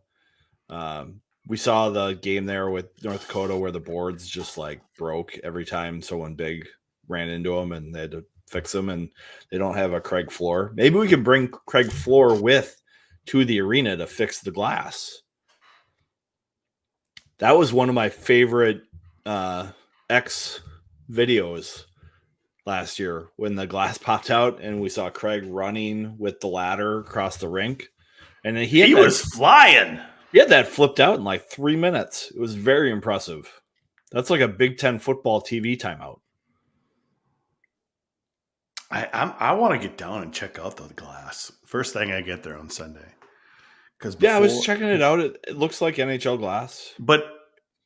We saw the game there with North Dakota where the boards just broke every time someone big ran into them and they had to fix them, and they don't have a Craig Floor. Maybe we can bring Craig Floor to the arena to fix the glass. That was one of my favorite X videos last year when the glass popped out and we saw Craig running with the ladder across the rink. And he was flying. He had that flipped out in 3 minutes. It was very impressive. That's like a Big Ten football TV timeout. I want to get down and check out the glass. First thing I get there on Sunday. I was checking it out. It looks like NHL glass. But,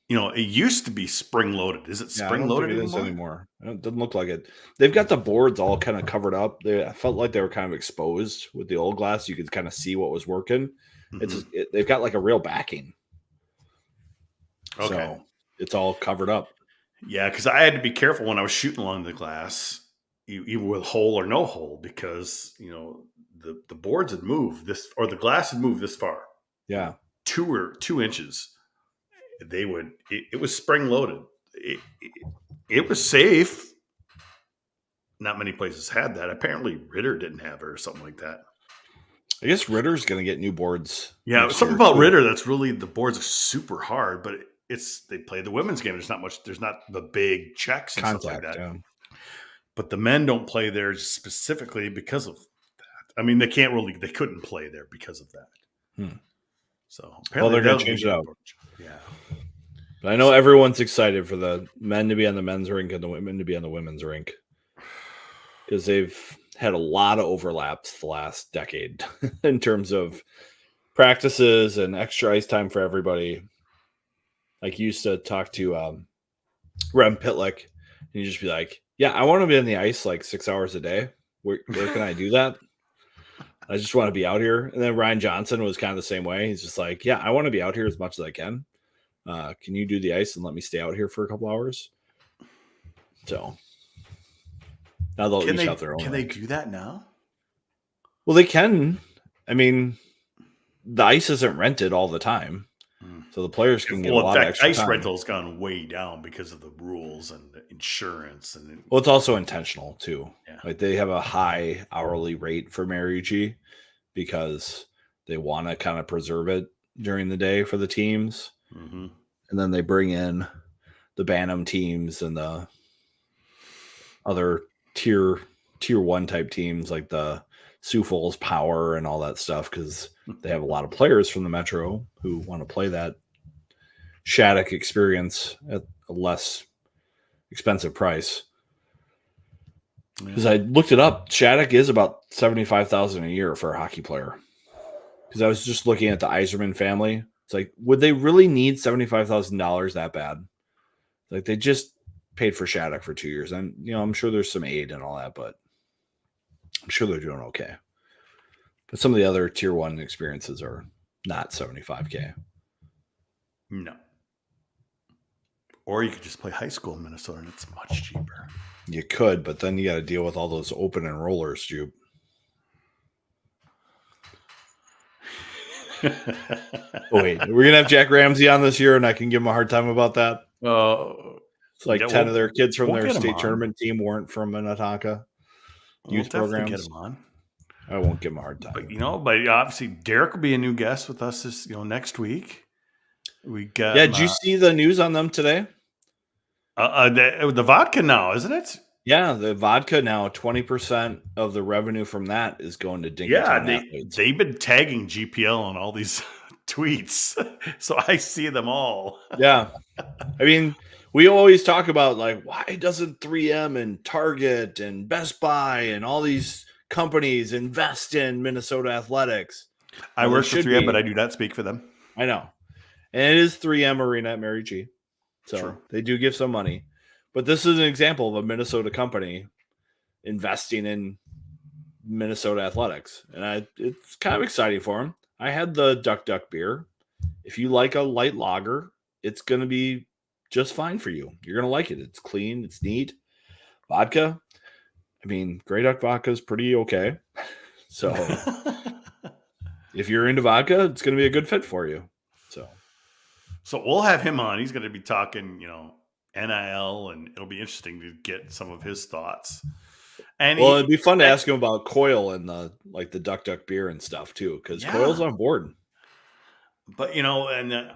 it used to be spring-loaded. Is it spring-loaded anymore? It doesn't look like it. They've got the boards all kind of covered up. I felt like they were kind of exposed with the old glass. You could kind of see what was working. Mm-hmm. They've got a real backing. Okay. So it's all covered up. Yeah, because I had to be careful when I was shooting along the glass, even with hole or no hole, because, the boards had moved or the glass had moved this far. Yeah. 2 inches. It was spring loaded. It was safe. Not many places had that. Apparently Ritter didn't have it or something like that. I guess Ritter's going to get new boards. Yeah, something about Ritter that's really, the boards are super hard, but they play the women's game. There's not the big checks and stuff like that. Yeah. But the men don't play there specifically because of that. I mean, they couldn't play there because of that. So they're going to change it out. Yeah. But I know everyone's excited for the men to be on the men's rink and the women to be on the women's rink, because they've had a lot of overlaps the last decade in terms of practices and extra ice time for everybody. You used to talk to Rem Pitlick, and you just be like, yeah, I want to be on the ice 6 hours a day. Where can I do that? I just want to be out here. And then Ryan Johnson was kind of the same way. He's just like, yeah, I want to be out here as much as I can. Can you do the ice and let me stay out here for a couple hours? So now they'll each have their own. Can they do that now? Well, they can. I mean, the ice isn't rented all the time. So the players can get a lot of extra ice time. rental's gone way down because of the rules and the insurance. Well, it's also intentional too. Yeah. They have a high hourly rate for Mariucci because They want to kind of preserve it during the day for the teams. Mm-hmm. And then they bring in the Bantam teams and the other tier 1 type teams like the Sioux Falls Power and all that stuff, because they have a lot of players from the Metro who want to play that Shattuck experience at a less expensive price. Because I looked it up, Shattuck is about $75,000 a year for a hockey player. Because I was just looking at the Iserman family. It's like, would they really need $75,000 that bad? Like, they just paid for Shattuck for 2 years. And, I'm sure there's some aid and all that, but I'm sure they're doing okay. But some of the other tier 1 experiences are not $75K. No. Or you could just play high school in Minnesota and it's much cheaper. You could, but then you got to deal with all those open enrollers, Jupe. Wait, we're gonna have Jack Ramsey on this year, and I can give him a hard time about that. It's like 10 of their kids from their state tournament team weren't from Minnetonka youth programs. Get him on. I won't give him a hard time. But but obviously Derek will be a new guest with us this next week. We got did you see the news on them today? The vodka now, isn't it? Yeah, the vodka now, 20% of the revenue from that is going to Dinkerton. Yeah, they've been tagging GPL on all these tweets, so I see them all. Yeah, I mean, we always talk about like, why doesn't 3M and Target and Best Buy and all these companies invest in Minnesota athletics? I work for 3M, but I do not speak for them. I know, and it is 3M Arena at Mary G, so True. They do give some money. But this is an example of a Minnesota company investing in Minnesota athletics. And it's kind of exciting for them. I had the Duck Duck beer. If you like a light lager, it's going to be just fine for you. You're going to like it. It's clean. It's neat. Vodka. I mean, Grey Duck vodka is pretty okay. So if you're into vodka, it's going to be a good fit for you. So we'll have him on. He's going to be talking, NIL, and it'll be interesting to get some of his thoughts. And it'd be fun to ask him about Coyle and the Duck Duck beer and stuff too, because Coyle's on board. But and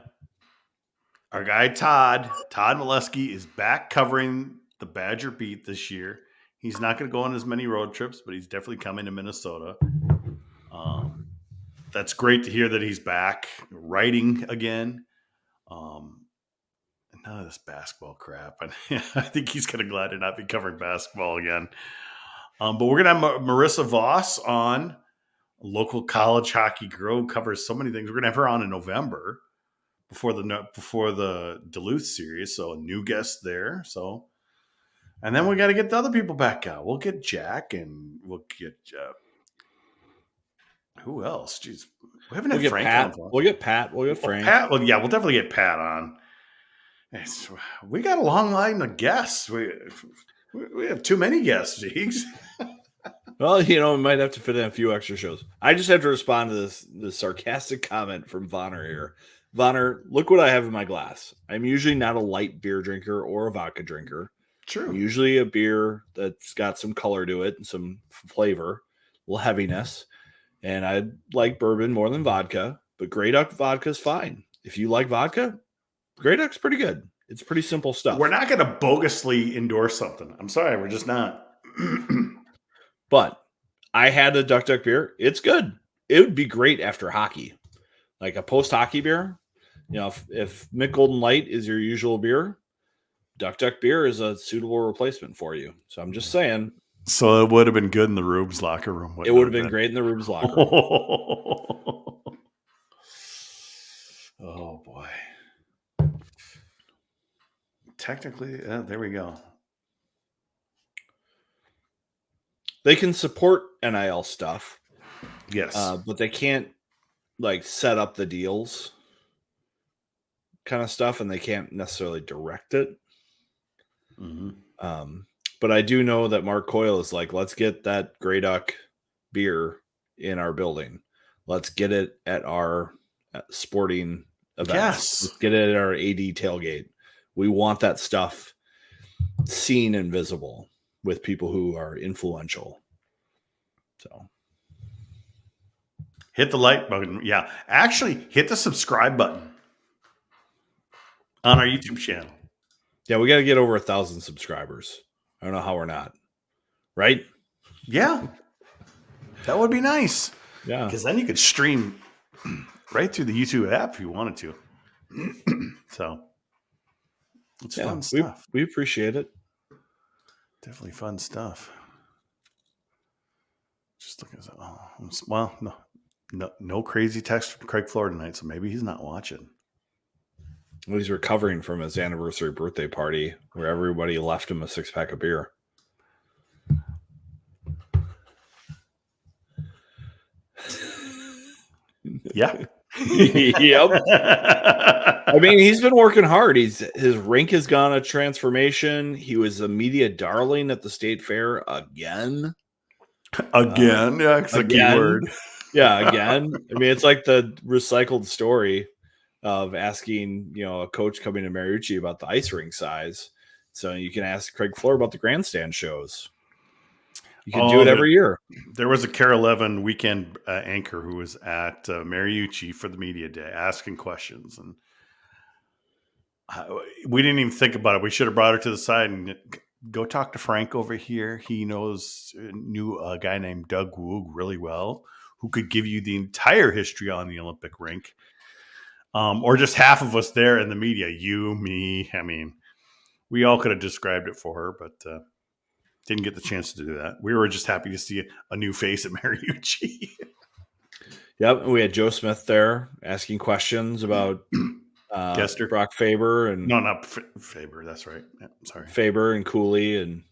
our guy Todd Molesky is back covering the Badger beat this year. He's not going to go on as many road trips, but he's definitely coming to Minnesota. That's great to hear that he's back writing again. None of this basketball crap. I think he's kind of glad to not be covering basketball again. But we're going to have Marissa Voss on, a local college hockey girl who covers so many things. We're going to have her on in November before the Duluth series. So a new guest there. And then we got to get the other people back out. We'll get Jack and we'll get who else? Jeez, we haven't had Frank on. We'll get Pat. We'll get Frank. Pat. Well, yeah, we'll definitely get Pat on. We got a long line of guests. We have too many guests, Jeegs. Well, we might have to fit in a few extra shows. I just have to respond to this sarcastic comment from Vonner here. Vonner, look what I have in my glass. I'm usually not a light beer drinker or a vodka drinker. True. I'm usually a beer that's got some color to it and some flavor, a little heaviness. And I like bourbon more than vodka, but Grey Duck vodka is fine. If you like vodka, Grey Duck's pretty good. It's pretty simple stuff. We're not going to bogusly endorse something. I'm sorry, we're just not. But I had a Duck Duck beer. It's good. It would be great after hockey, like a post-hockey beer. If Mick Golden Light is your usual beer, Duck Duck beer is a suitable replacement for you. So I'm just saying. So it would have been good in the Rubes locker room. It would have been great in the Rubes locker room. Oh, boy. Technically, there we go. They can support NIL stuff. Yes. But they can't set up the deals kind of stuff, and they can't necessarily direct it. Mm-hmm. But I do know that Mark Coyle is like, let's get that Grey Duck beer in our building. Let's get it at our sporting events. Yes. Let's get it at our AD tailgate. We want that stuff seen and visible with people who are influential. So, Hit the like button. Yeah. Actually, hit the subscribe button on our YouTube channel. Yeah, we got to get over 1,000 subscribers. I don't know how we're not. Right? Yeah. That would be nice. Yeah. Because then you could stream right through the YouTube app if you wanted to. So it's fun stuff. We appreciate it. Definitely fun stuff. Just looking at well, no crazy text from Craig Floor tonight, so maybe he's not watching. Well, he's recovering from his anniversary birthday party where everybody left him a 6-pack of beer. Yeah. Yep. I mean, he's been working hard. His rink has gone a transformation. He was a media darling at the state fair again. Again, yeah, it's a key word. Yeah, again. I mean, it's like the recycled story of asking, a coach coming to Mariucci about the ice rink size. So you can ask Craig Floor about the grandstand shows. You can do it every year. There was a Care 11 weekend anchor who was at Mariucci for the media day asking questions. And we didn't even think about it. We should have brought her to the side and go talk to Frank over here. He knew a guy named Doug Woog really well who could give you the entire history on the Olympic rink. Or just half of us there in the media. You, me. I mean, we all could have described it for her, but didn't get the chance to do that. We were just happy to see a new face at Mariucci. Yep. We had Joe Smith there asking questions about Gester. Brock Faber. And no, not Faber. That's right. Yeah, sorry. Faber and Cooley, and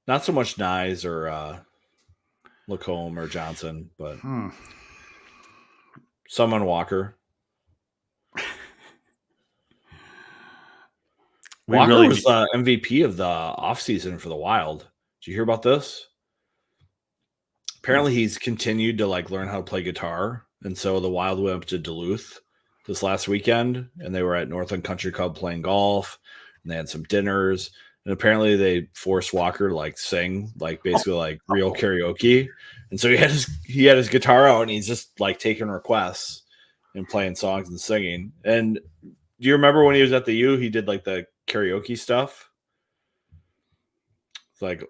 not so much Nyes or Lacombe or Johnson, but someone Walker. Walker was the MVP of the offseason for the Wild. Did you hear about this? Apparently he's continued to learn how to play guitar. And so the Wild went up to Duluth this last weekend, and they were at Northland Country Club playing golf, and they had some dinners. And apparently they forced Walker to sing, basically real karaoke. And so he had his guitar out, and he's just taking requests and playing songs and singing. And do you remember when he was at the U, he did the karaoke stuff? It's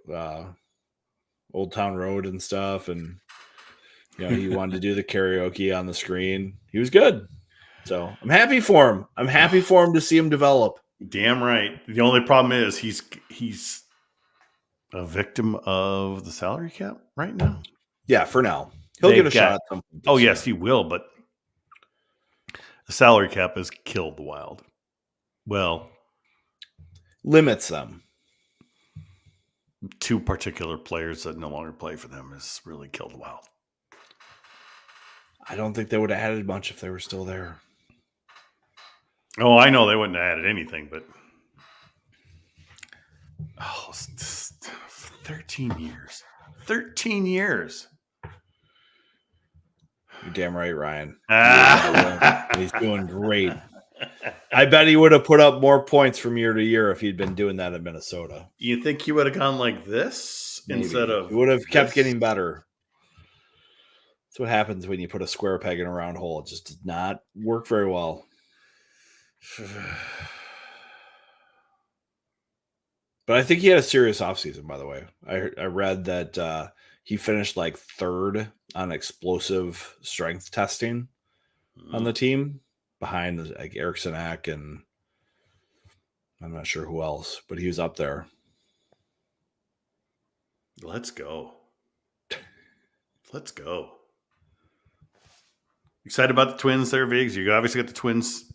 Old Town Road and stuff. And, he wanted to do the karaoke on the screen. He was good. So I'm happy for him. I'm happy for him to see him develop. Damn right. The only problem is he's a victim of the salary cap right now. Yeah, for now. He'll get a shot at something. Oh, yes, he will. But the salary cap has killed the Wild. Well, limits them. 2 particular players that no longer play for them has really killed the Wild. I don't think they would have added much if they were still there. Oh, I know they wouldn't have added anything, but 13 years. 13 years. You're damn right, Ryan. He's doing great. I bet he would have put up more points from year to year if he'd been doing that in Minnesota. You think he would have gone like this instead of... He would have kept getting better. That's what happens when you put a square peg in a round hole. It just did not work very well. But I think he had a serious offseason, by the way. I read that he finished 3rd on explosive strength testing on the team behind Eriksson Ek and I'm not sure who else, but he was up there. Let's go. Let's go. Excited about the Twins there, Viggs. You obviously got the Twins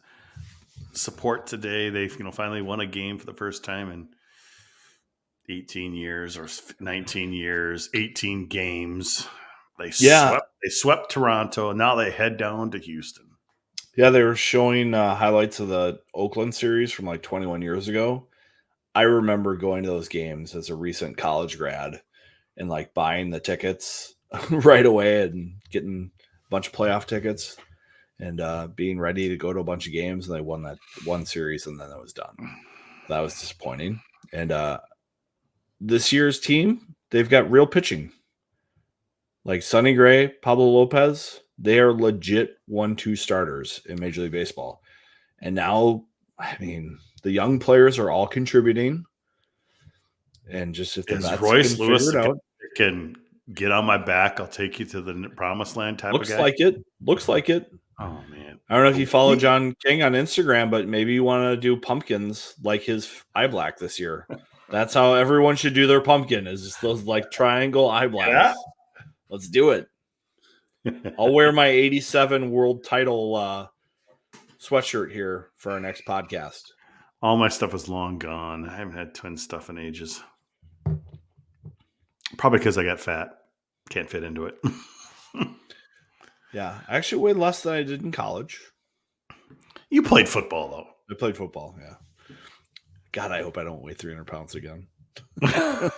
support today. They finally won a game for the first time in 18 years or 19 years, 18 games. They swept Toronto, and now they head down to Houston. Yeah, they were showing highlights of the Oakland series from 21 years ago. I remember going to those games as a recent college grad and buying the tickets right away and getting a bunch of playoff tickets and being ready to go to a bunch of games. And they won that one series, and then it was done. That was disappointing. And this year's team, they've got real pitching. Like Sonny Gray, Pablo Lopez, they are legit 1-2 starters in Major League Baseball. And now, I mean, the young players are all contributing. And just if the Is vets Royce can Lewis figure it out, can get on my back? I'll take you to the promised land type looks of guy. like it. Looks like it. Oh man, I don't know if you follow John King on Instagram, but maybe you want to do pumpkins like his eye black this year. That's how everyone should do their pumpkin, is just those like triangle eye blacks. Yeah. Let's do it. I'll wear my 87 world title sweatshirt here for our next podcast. All my stuff is long gone. I haven't had twin stuff in ages. Probably because I got fat. Can't fit into it. Yeah, I actually weighed less than I did in college. You played football, though. I played football, yeah. God, I hope I don't weigh 300 pounds again. Got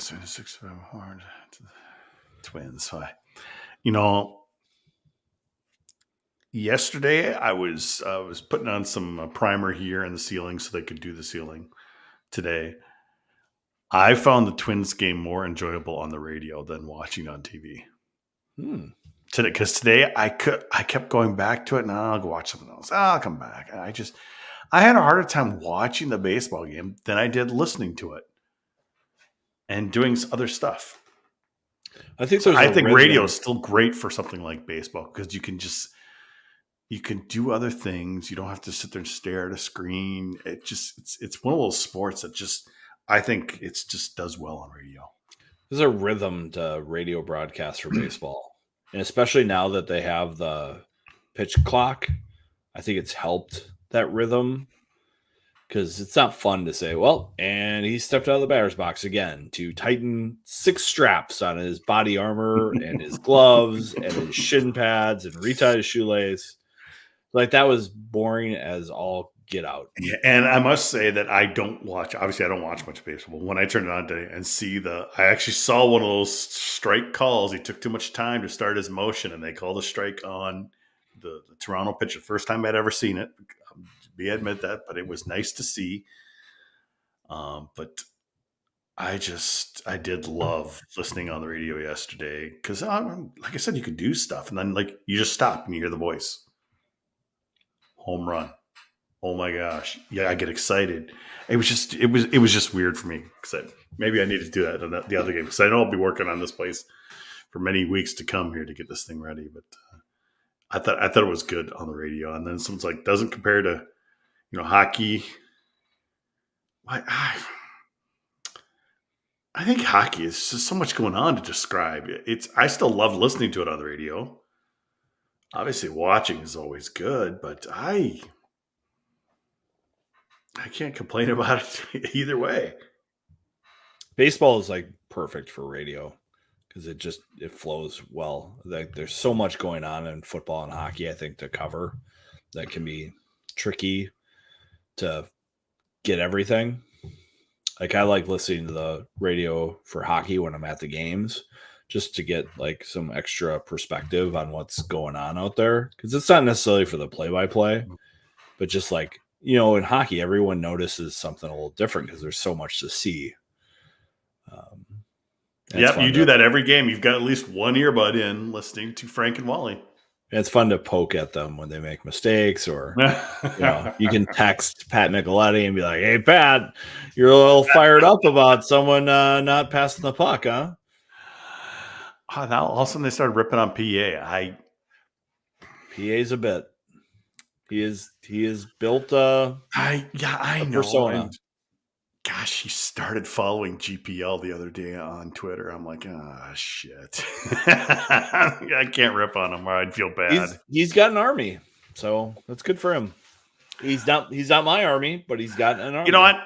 to 6'5" hard twins. You know, yesterday I was putting on some primer here in the ceiling so they could do the ceiling. Today, I found the Twins game more enjoyable on the radio than watching on TV. Today, because today I kept going back to it, and I'll go watch something else. I'll come back. And I had a harder time watching the baseball game than I did listening to it and doing other stuff. I think radio is still great for something like baseball because you can do other things. You don't have to sit there and stare at a screen. It's one of those sports that I think it just does well on radio. There's a rhythm to radio broadcasts for baseball. And especially now that they have the pitch clock, I think it's helped that rhythm, because it's not fun to say, well, and he stepped out of the batter's box again to tighten 6 straps on his body armor and his gloves and his shin pads and retie his shoelace. Like, that was boring as all get out. Yeah, and I must say that I don't watch much baseball. When I turned it on today and I actually saw one of those strike calls. He took too much time to start his motion, and they called a strike on the Toronto pitcher. First time I'd ever seen it. I admit that, but it was nice to see. But I did love listening on the radio yesterday because, like I said, you could do stuff, and then like you just stop and you hear the voice. Home run. Oh my gosh. Yeah, I get excited. It was just weird for me because maybe I need to do that in the other game, because I know I'll be working on this place for many weeks to come here to get this thing ready. But I thought it was good on the radio. And then someone's like, doesn't compare to, hockey. I think hockey is just so much going on to describe. I still love listening to it on the radio. Obviously, watching is always good, but I can't complain about it either way. Baseball is like perfect for radio because it flows well. Like, there's so much going on in football and hockey, I think, to cover that can be tricky to get everything. Like, I like listening to the radio for hockey when I'm at the games, just to get like some extra perspective on what's going on out there. Because it's not necessarily for the play-by-play, but just like, in hockey, everyone notices something a little different because there's so much to see. Yep, you do that every game. You've got at least one earbud in listening to Frank and Wally. It's fun to poke at them when they make mistakes, or you can text Pat Micheletti and be like, "Hey, Pat, you're a little fired up about someone not passing the puck, huh?" Oh, now all of a sudden they started ripping on PA. PA's a bit. He is built I know. persona. And gosh, he started following GPL the other day on Twitter. I'm like, shit. I can't rip on him or I'd feel bad. He's got an army, so that's good for him. He's not my army, but he's got an army. You know what?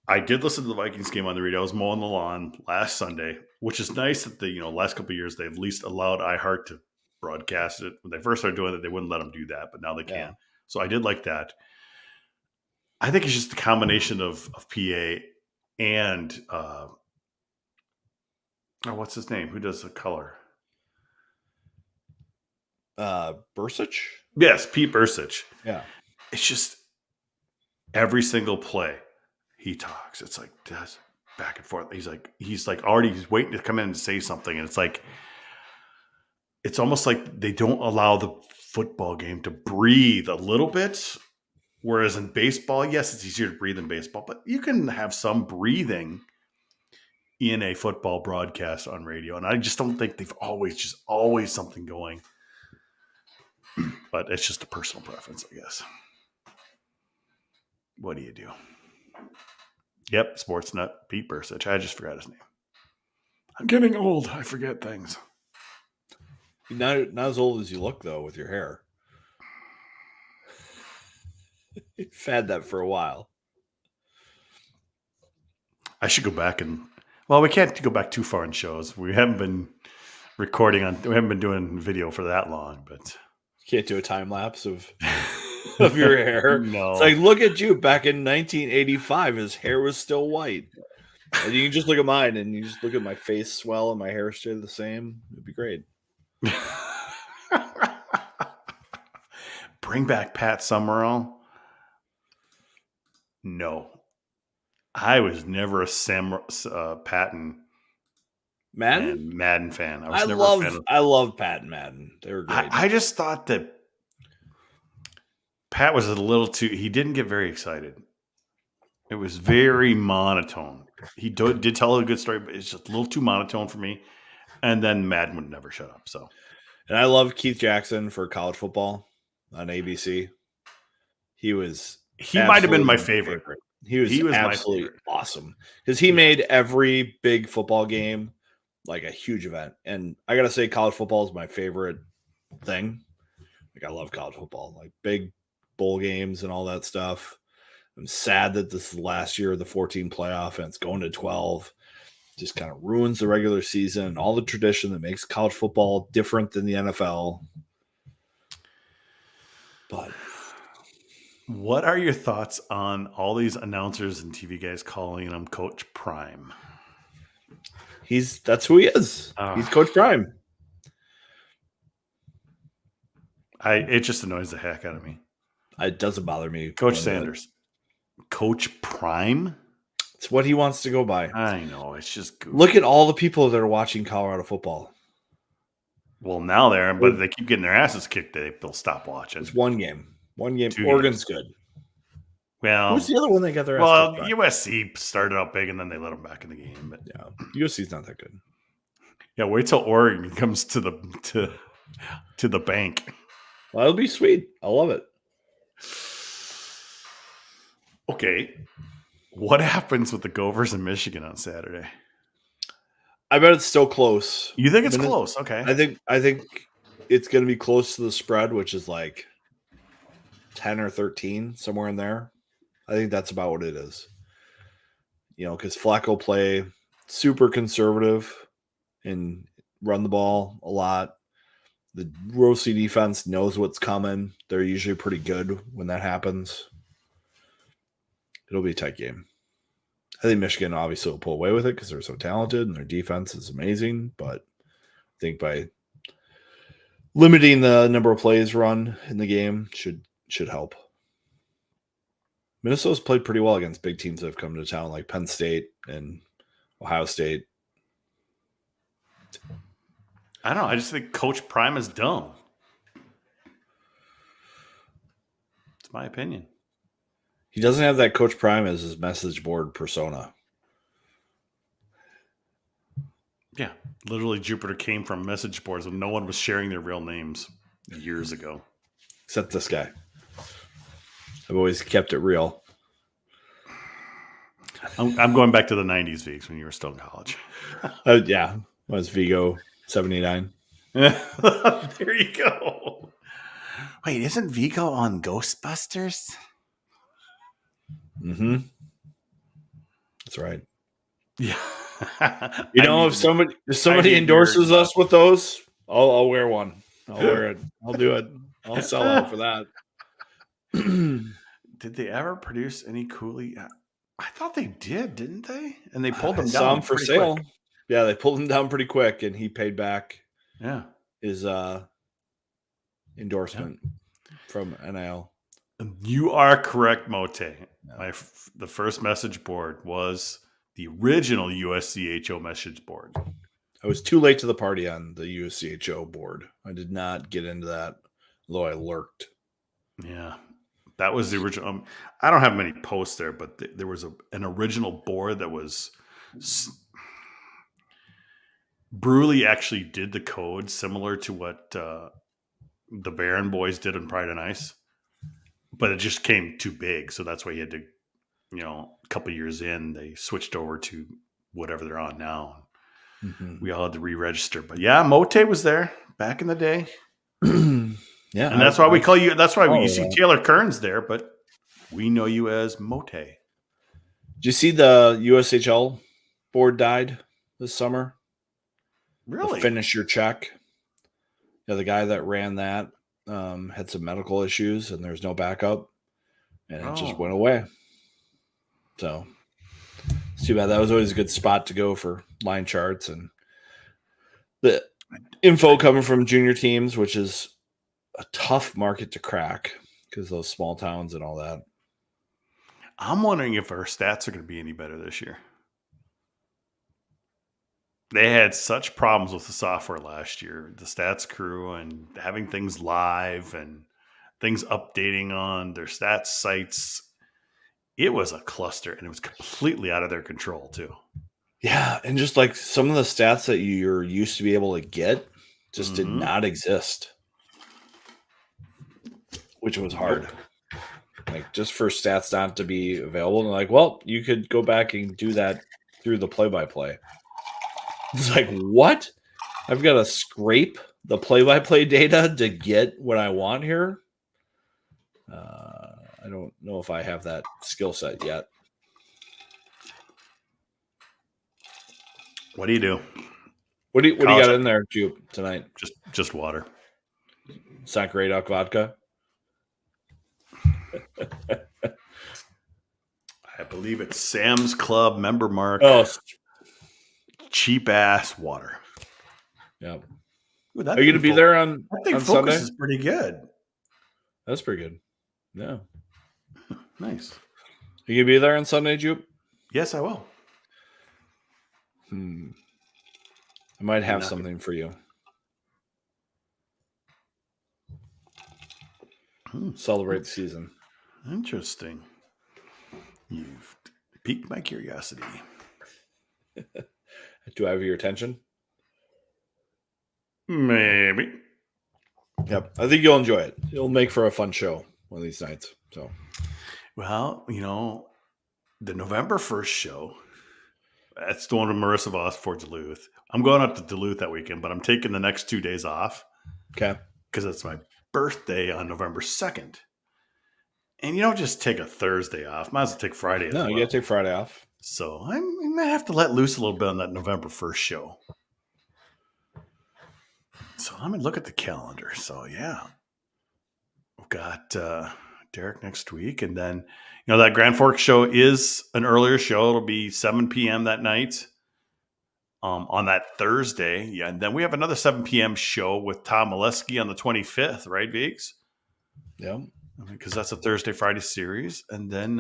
I did listen to the Vikings game on the radio. I was mowing the lawn last Sunday, which is nice that the last couple of years they've at least allowed iHeart to broadcast it. When they first started doing it, they wouldn't let them do that, but now they can. Yeah. So I did like that. I think it's just the combination of PA and what's his name? Who does the color? Bursich? Yes, Pete Bursich. Yeah. It's just every single play he talks. It's like back and forth. He's waiting to come in and say something. And it's almost like they don't allow the football game to breathe a little bit. Whereas in baseball, yes, it's easier to breathe in baseball, but you can have some breathing in a football broadcast on radio. And I just don't think they've always something going. But it's just a personal preference, I guess. What do you do? Yep, sports nut Pete Bursich. I just forgot his name. I'm getting old. I forget things. You're not as old as you look, though, with your hair. You've had that for a while. I should go back we can't go back too far in shows. We haven't been we haven't been doing video for that long, but Can't do a time lapse of your hair. No. It's like, look at you back in 1985. His hair was still white. And you can just look at mine and you just look at my face swell and my hair stay the same. It'd be great. Bring back Pat Summerall. No. I was never a Patton Madden fan. I love Pat and Madden. They were great. I just thought that Pat was a little too. He didn't get very excited. It was very monotone. He did tell a good story, but it's just a little too monotone for me. And then Madden would never shut up. So, and I love Keith Jackson for college football on ABC. He might have been my favorite. He was absolutely awesome because he made every big football game like a huge event. And I got to say, college football is my favorite thing. Like, I love college football, like big bowl games and all that stuff. I'm sad that this is the last year of the 14 playoff and it's going to 12. Just kind of ruins the regular season and all the tradition that makes college football different than the NFL. But what are your thoughts on all these announcers and TV guys calling him Coach Prime? That's who he is. He's Coach Prime. It just annoys the heck out of me. It doesn't bother me. Coach Sanders. Coach Prime? It's what he wants to go by. I know. It's just goofy. Look at all the people that are watching Colorado football. Well, now but they keep getting their asses kicked. They'll stop watching. It's one game. 2 Oregon's games. good. Well, who's the other one they got their ass kicked by? USC started out big and then they let them back in the game. But yeah, USC's not that good. Yeah, wait till Oregon comes to the bank. Well, it'll be sweet. I love it. Okay. What happens with the Gophers in Michigan on Saturday? I bet it's still close. You think it's close? Okay. I think it's going to be close to the spread, which is like 10 or 13, somewhere in there. I think that's about what it is. Because Flacco play super conservative and run the ball a lot. The Rossi defense knows what's coming. They're usually pretty good when that happens. It'll be a tight game. I think Michigan obviously will pull away with it because they're so talented and their defense is amazing. But I think by limiting the number of plays run in the game should help. Minnesota's played pretty well against big teams that have come to town, like Penn State and Ohio State. I don't know. I just think Coach Prime is dumb. It's my opinion. He doesn't have that Coach Prime as his message board persona. Yeah. Literally, Jupiter came from message boards when no one was sharing their real names years ago. Except this guy. I've always kept it real. I'm going back to the 90s, Vigs, when you were still in college. Yeah. Was Vigo 79? There you go. Wait, isn't Vigo on Ghostbusters? Mm-hmm. That's right. Yeah. If somebody endorses us with those, I'll wear one. I'll wear it. I'll do it. I'll sell out for that. Did they ever produce any Cooley? I thought they did, didn't they? And they pulled them down. Saw them for sale. Quick. Yeah, they pulled him down pretty quick, and he paid back. Yeah, his endorsement from NIL. You are correct, Mote. The first message board was the original USCHO message board. I was too late to the party on the USCHO board. I did not get into that, although I lurked. Yeah, that was the original. I don't have many posts there, but there was an original board that was. Bruley actually did the code similar to what the Barron boys did in Pride and Ice, but it just came too big. So that's why he had to, a couple years in, they switched over to whatever they're on now. Mm-hmm. We all had to re-register. But yeah, Mote was there back in the day. Yeah. And that's why we call you, that's why you see Taylor Kearns there, but we know you as Mote. Did you see the USHL board died this summer? Really? Finish your check. Yeah, the guy that ran that had some medical issues and there's no backup, and it just went away. So it's too bad. That was always a good spot to go for line charts and the info coming from junior teams, which is a tough market to crack because those small towns and all that. I'm wondering if our stats are going to be any better this year. They had such problems with the software last year, the stats crew, and having things live and things updating on their stats sites. It was a cluster, and it was completely out of their control too. Yeah, and just like some of the stats that you're used to be able to get just did not exist, which was hard. Like just for stats not to be available, and like, well, you could go back and do that through the play-by-play. It's like, what? I've got to scrape the play-by-play data to get what I want here. I don't know if I have that skill set yet. What do you do? What do you got in there, Jupe, tonight? Just water. Sakurai Duck vodka. I believe it's Sam's Club member mark. Oh, cheap ass water. Yeah. Ooh, are you going to be there on I think on Focus Sunday? is pretty good. That's pretty good. Yeah. Nice. Are you going to be there on Sunday, Jupe? Yes, I will. I might have something for you. Celebrate the season. Interesting. You've piqued my curiosity. Do I have your attention? Maybe. Yep. I think you'll enjoy it. It'll make for a fun show one of these nights. So, well, the November 1st show, that's the one with Marissa Voss for Duluth. I'm going up to Duluth that weekend, but I'm taking the next 2 days off. Okay. Because it's my birthday on November 2nd. And you don't just take a Thursday off. Might as well take Friday as well. No, you got to take Friday off. So I might have to let loose a little bit on that November 1st show. So I'm going to look at the calendar. So, yeah. We've got Derek next week. And then, that Grand Forks show is an earlier show. It'll be 7 p.m. that night on that Thursday. Yeah. And then we have another 7 p.m. show with Tom Molesky on the 25th, right, Viggs? Yeah. Because that's a Thursday, Friday series. And then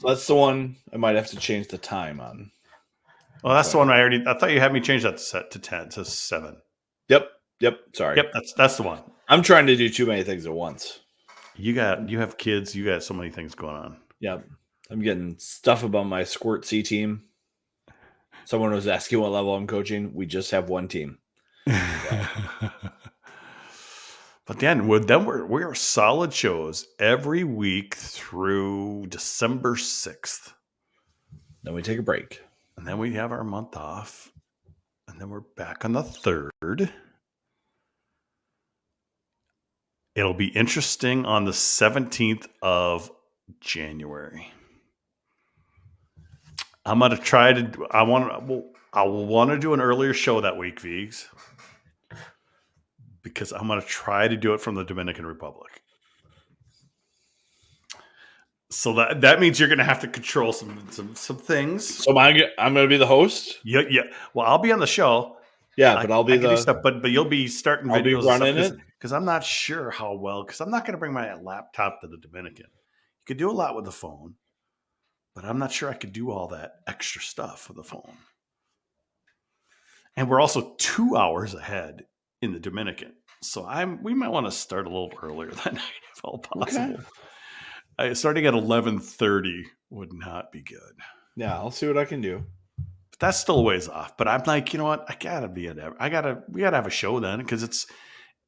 that's the one I might have to change the time on. Well, that's the one I thought you had me change that to 7. Yep. Sorry. Yep. That's the one. I'm trying to do too many things at once. You have kids. You got so many things going on. Yep. I'm getting stuff about my Squirt C team. Someone was asking what level I'm coaching. We just have one team. But then we're solid shows every week through December 6th. Then we take a break. And then we have our month off. And then we're back on the 3rd. It'll be interesting on the 17th of January. I'm going to try to I will want to do an earlier show that week, Viggs. Because I'm going to try to do it from the Dominican Republic. So that means you're going to have to control some things. So I'm going to be the host? Yeah. Well, I'll be on the show. Yeah, but I'll be the stuff, but you'll be starting I'll videos be running it because I'm not sure how well, because I'm not going to bring my laptop to the Dominican. You could do a lot with the phone. but I'm not sure I could do all that extra stuff with the phone. And we're also 2 hours ahead in the Dominican. So we might want to start a little earlier that night if all possible. Starting at 11:30 would not be good. Yeah, I'll see what I can do. But that's still a ways off. But I'm like, you know what? We gotta have a show then, because it's,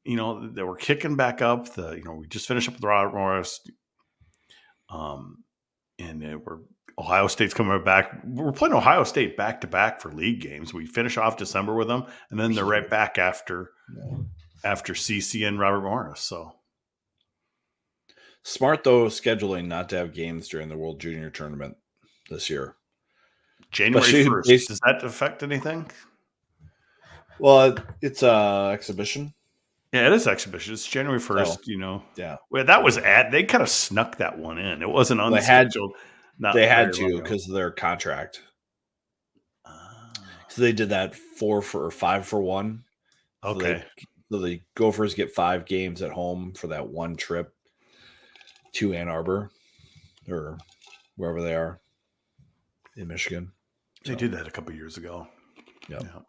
that we're kicking back up. We just finished up with Robert Morris. And Ohio State's coming back. We're playing Ohio State back to back for league games. We finish off December with them, and then they're right back after CC and Robert Morris. So smart though, scheduling not to have games during the World Junior Tournament this year. January 1st. Does that affect anything? Well, it's exhibition. Yeah, it is exhibition. It's January 1st, Yeah. Well, that was they kind of snuck that one in. It wasn't unscheduled. They had to because of their contract. So they did that 5 for 1. Okay. So the Gophers get 5 games at home for that one trip to Ann Arbor or wherever they are in Michigan. They did that a couple years ago. Yep. Yeah.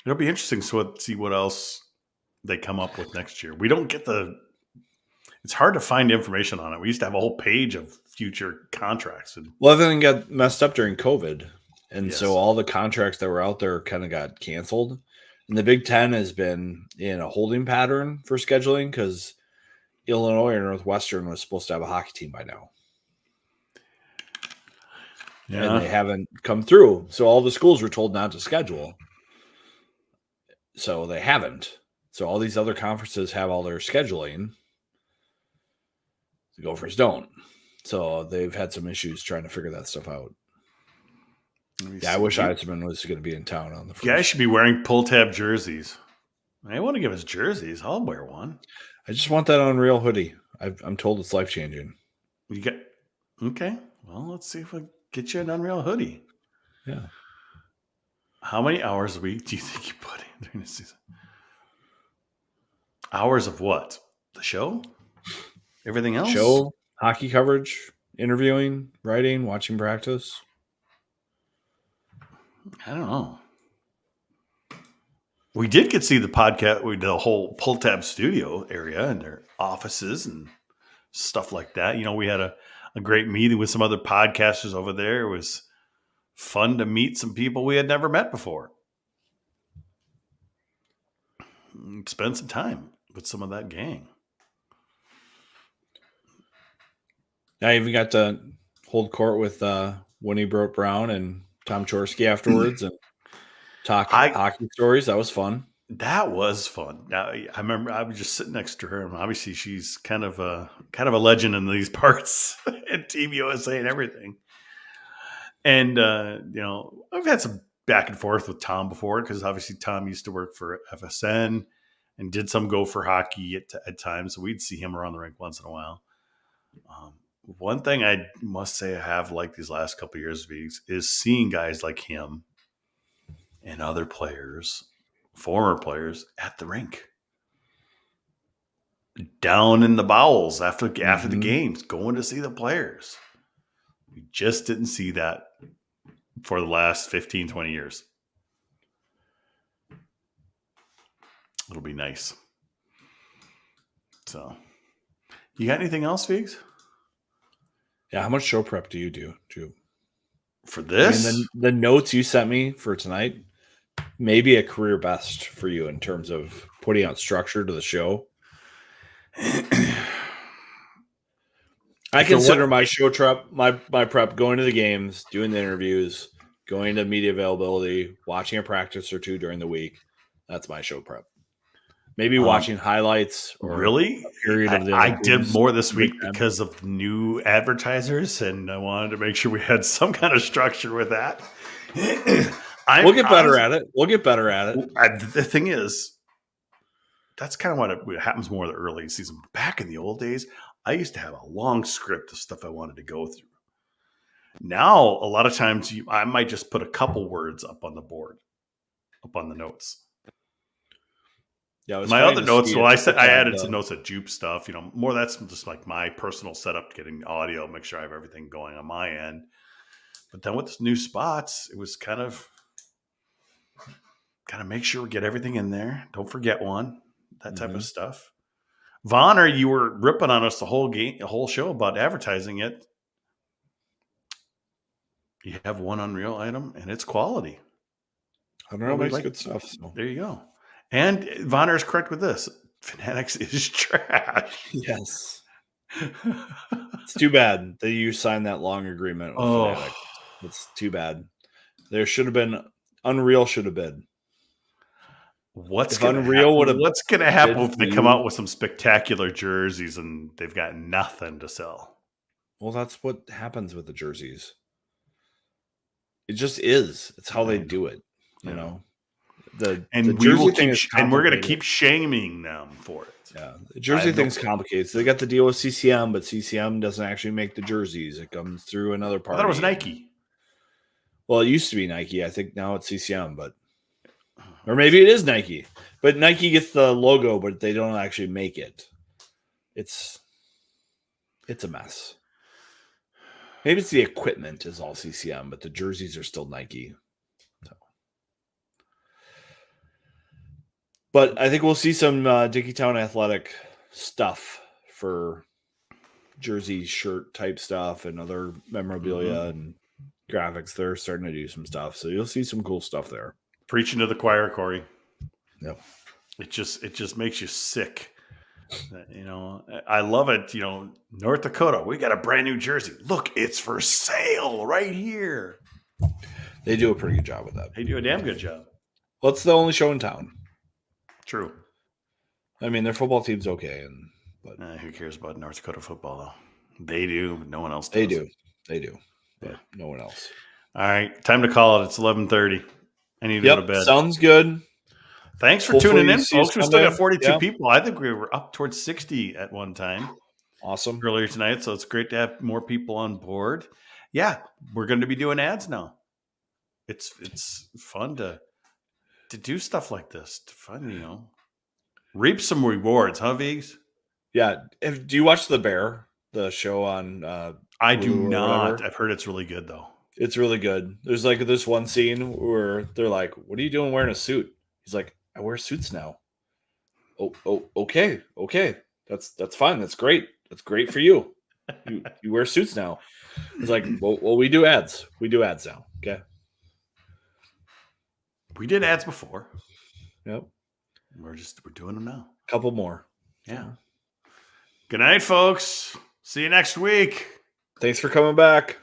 It'll be interesting to see what else they come up with next year. We don't get it's hard to find information on it. We used to have a whole page of future contracts. Well, everything got messed up during COVID. And Yes. so all the contracts that were out there kind of got canceled. And the Big Ten has been in a holding pattern for scheduling because Illinois or Northwestern was supposed to have a hockey team by now. Yeah. And they haven't come through. So all the schools were told not to schedule. So they haven't. So all these other conferences have all their scheduling. The Gophers don't. So they've had some issues trying to figure that stuff out. Yeah, I wish Eisenman was going to be in town on the first. You guys should be wearing Pulltab jerseys. I want to give us jerseys. I'll wear one. I just want that Unreal hoodie. I'm told it's life-changing. Okay. Well, let's see if we get you an Unreal hoodie. Yeah. How many hours a week do you think you put in during the season? Hours of what? The show? Everything else? Show, hockey coverage, interviewing, writing, watching practice. I don't know. We did get to see the podcast, the whole Pulltab studio area and their offices and stuff like that. We had a great meeting with some other podcasters over there. It was fun to meet some people we had never met before. Spend some time with some of that gang. I even got to hold court with Winnie Brown and Tom Chorsky afterwards and talk hockey stories. That was fun. That was fun. Now, I remember I was just sitting next to her, and obviously she's kind of a legend in these parts and Team USA and everything. And I've had some back and forth with Tom before because obviously Tom used to work for FSN and did some Gopher hockey at times, so we'd see him around the rink once in a while. One thing I must say I have liked these last couple of years is seeing guys like him and other players, former players, at the rink, down in the bowels after the games, going to see the players. We just didn't see that for the last 15, 20 years. It'll be nice. So, you got anything else, Figs? Yeah, how much show prep do you do, Drew? For this? The notes you sent me for tonight, maybe a career best for you in terms of putting out structure to the show. I consider my show prep, my prep, going to the games, doing the interviews, going to media availability, watching a practice or two during the week. That's my show prep. Maybe watching highlights. Or really? A period of the I did more this week because of new advertisers, and I wanted to make sure we had some kind of structure with that. We'll get better at it. The thing is, that's kind of what happens more in the early season. Back in the old days, I used to have a long script of stuff I wanted to go through. Now, a lot of times, I might just put a couple words up on the board, up on the notes. Yeah, it was My funny other to notes, see well, it. I said I added And, some notes of Jupe stuff. More that's just like my personal setup, getting audio, make sure I have everything going on my end. But then with the new spots, it was kind of make sure we get everything in there. Don't forget one, that type of stuff. Vonner, you were ripping on us the whole show about advertising it. You have one Unreal item, and it's quality. Unreal makes good stuff. So. There you go. And Vonner is correct with this. Fanatics is trash. Yes. It's too bad that you signed that long agreement with Fanatics. It's too bad. There should have been Unreal should have been. What's going to happen if they come out with some spectacular jerseys and they've got nothing to sell? Well, that's what happens with the jerseys. It just is. It's how they do it. You know. The jersey thing is and we're going to keep shaming them for it. Yeah, the jersey thing's complicated. So they got the deal with CCM, but CCM doesn't actually make the jerseys. It comes through another party. I thought it was Nike. Well, it used to be Nike. I think now it's CCM, or maybe it is Nike. But Nike gets the logo, but they don't actually make it. It's a mess. Maybe it's the equipment is all CCM, but the jerseys are still Nike. So. But I think we'll see some Dickeytown Athletic stuff for jersey shirt type stuff and other memorabilia and graphics. They're starting to do some stuff. So you'll see some cool stuff there. Preaching to the choir, Corey. Yep. It just makes you sick. I love it. North Dakota, we got a brand new jersey. Look, it's for sale right here. They do a pretty good job with that. They do a damn good job. Well, it's the only show in town. True. I mean, their football team's okay, but who cares about North Dakota football though? They do, but no one else does. They do, but no one else. All right, time to call it. It's 11:30. I need to go to bed. Sounds good. Thanks for tuning in, folks. We still got 42 Yeah. people. I think we were up towards 60 at one time. Awesome. Earlier tonight, so it's great to have more people on board. Yeah, we're going to be doing ads now. It's fun to do stuff like this. To fun, reap some rewards, huh, Viggs? Yeah. Do you watch the show on? I do not. I've heard it's really good though. It's really good. There's like this one scene where they're like, "What are you doing wearing a suit?" He's like, "I wear suits now." Oh, okay. That's fine. That's great. That's great for you. You wear suits now. It's like, well, we do ads. We do ads now. Okay. We did ads before. Yep. We're doing them now. Couple more. Yeah. Good night, folks. See you next week. Thanks for coming back.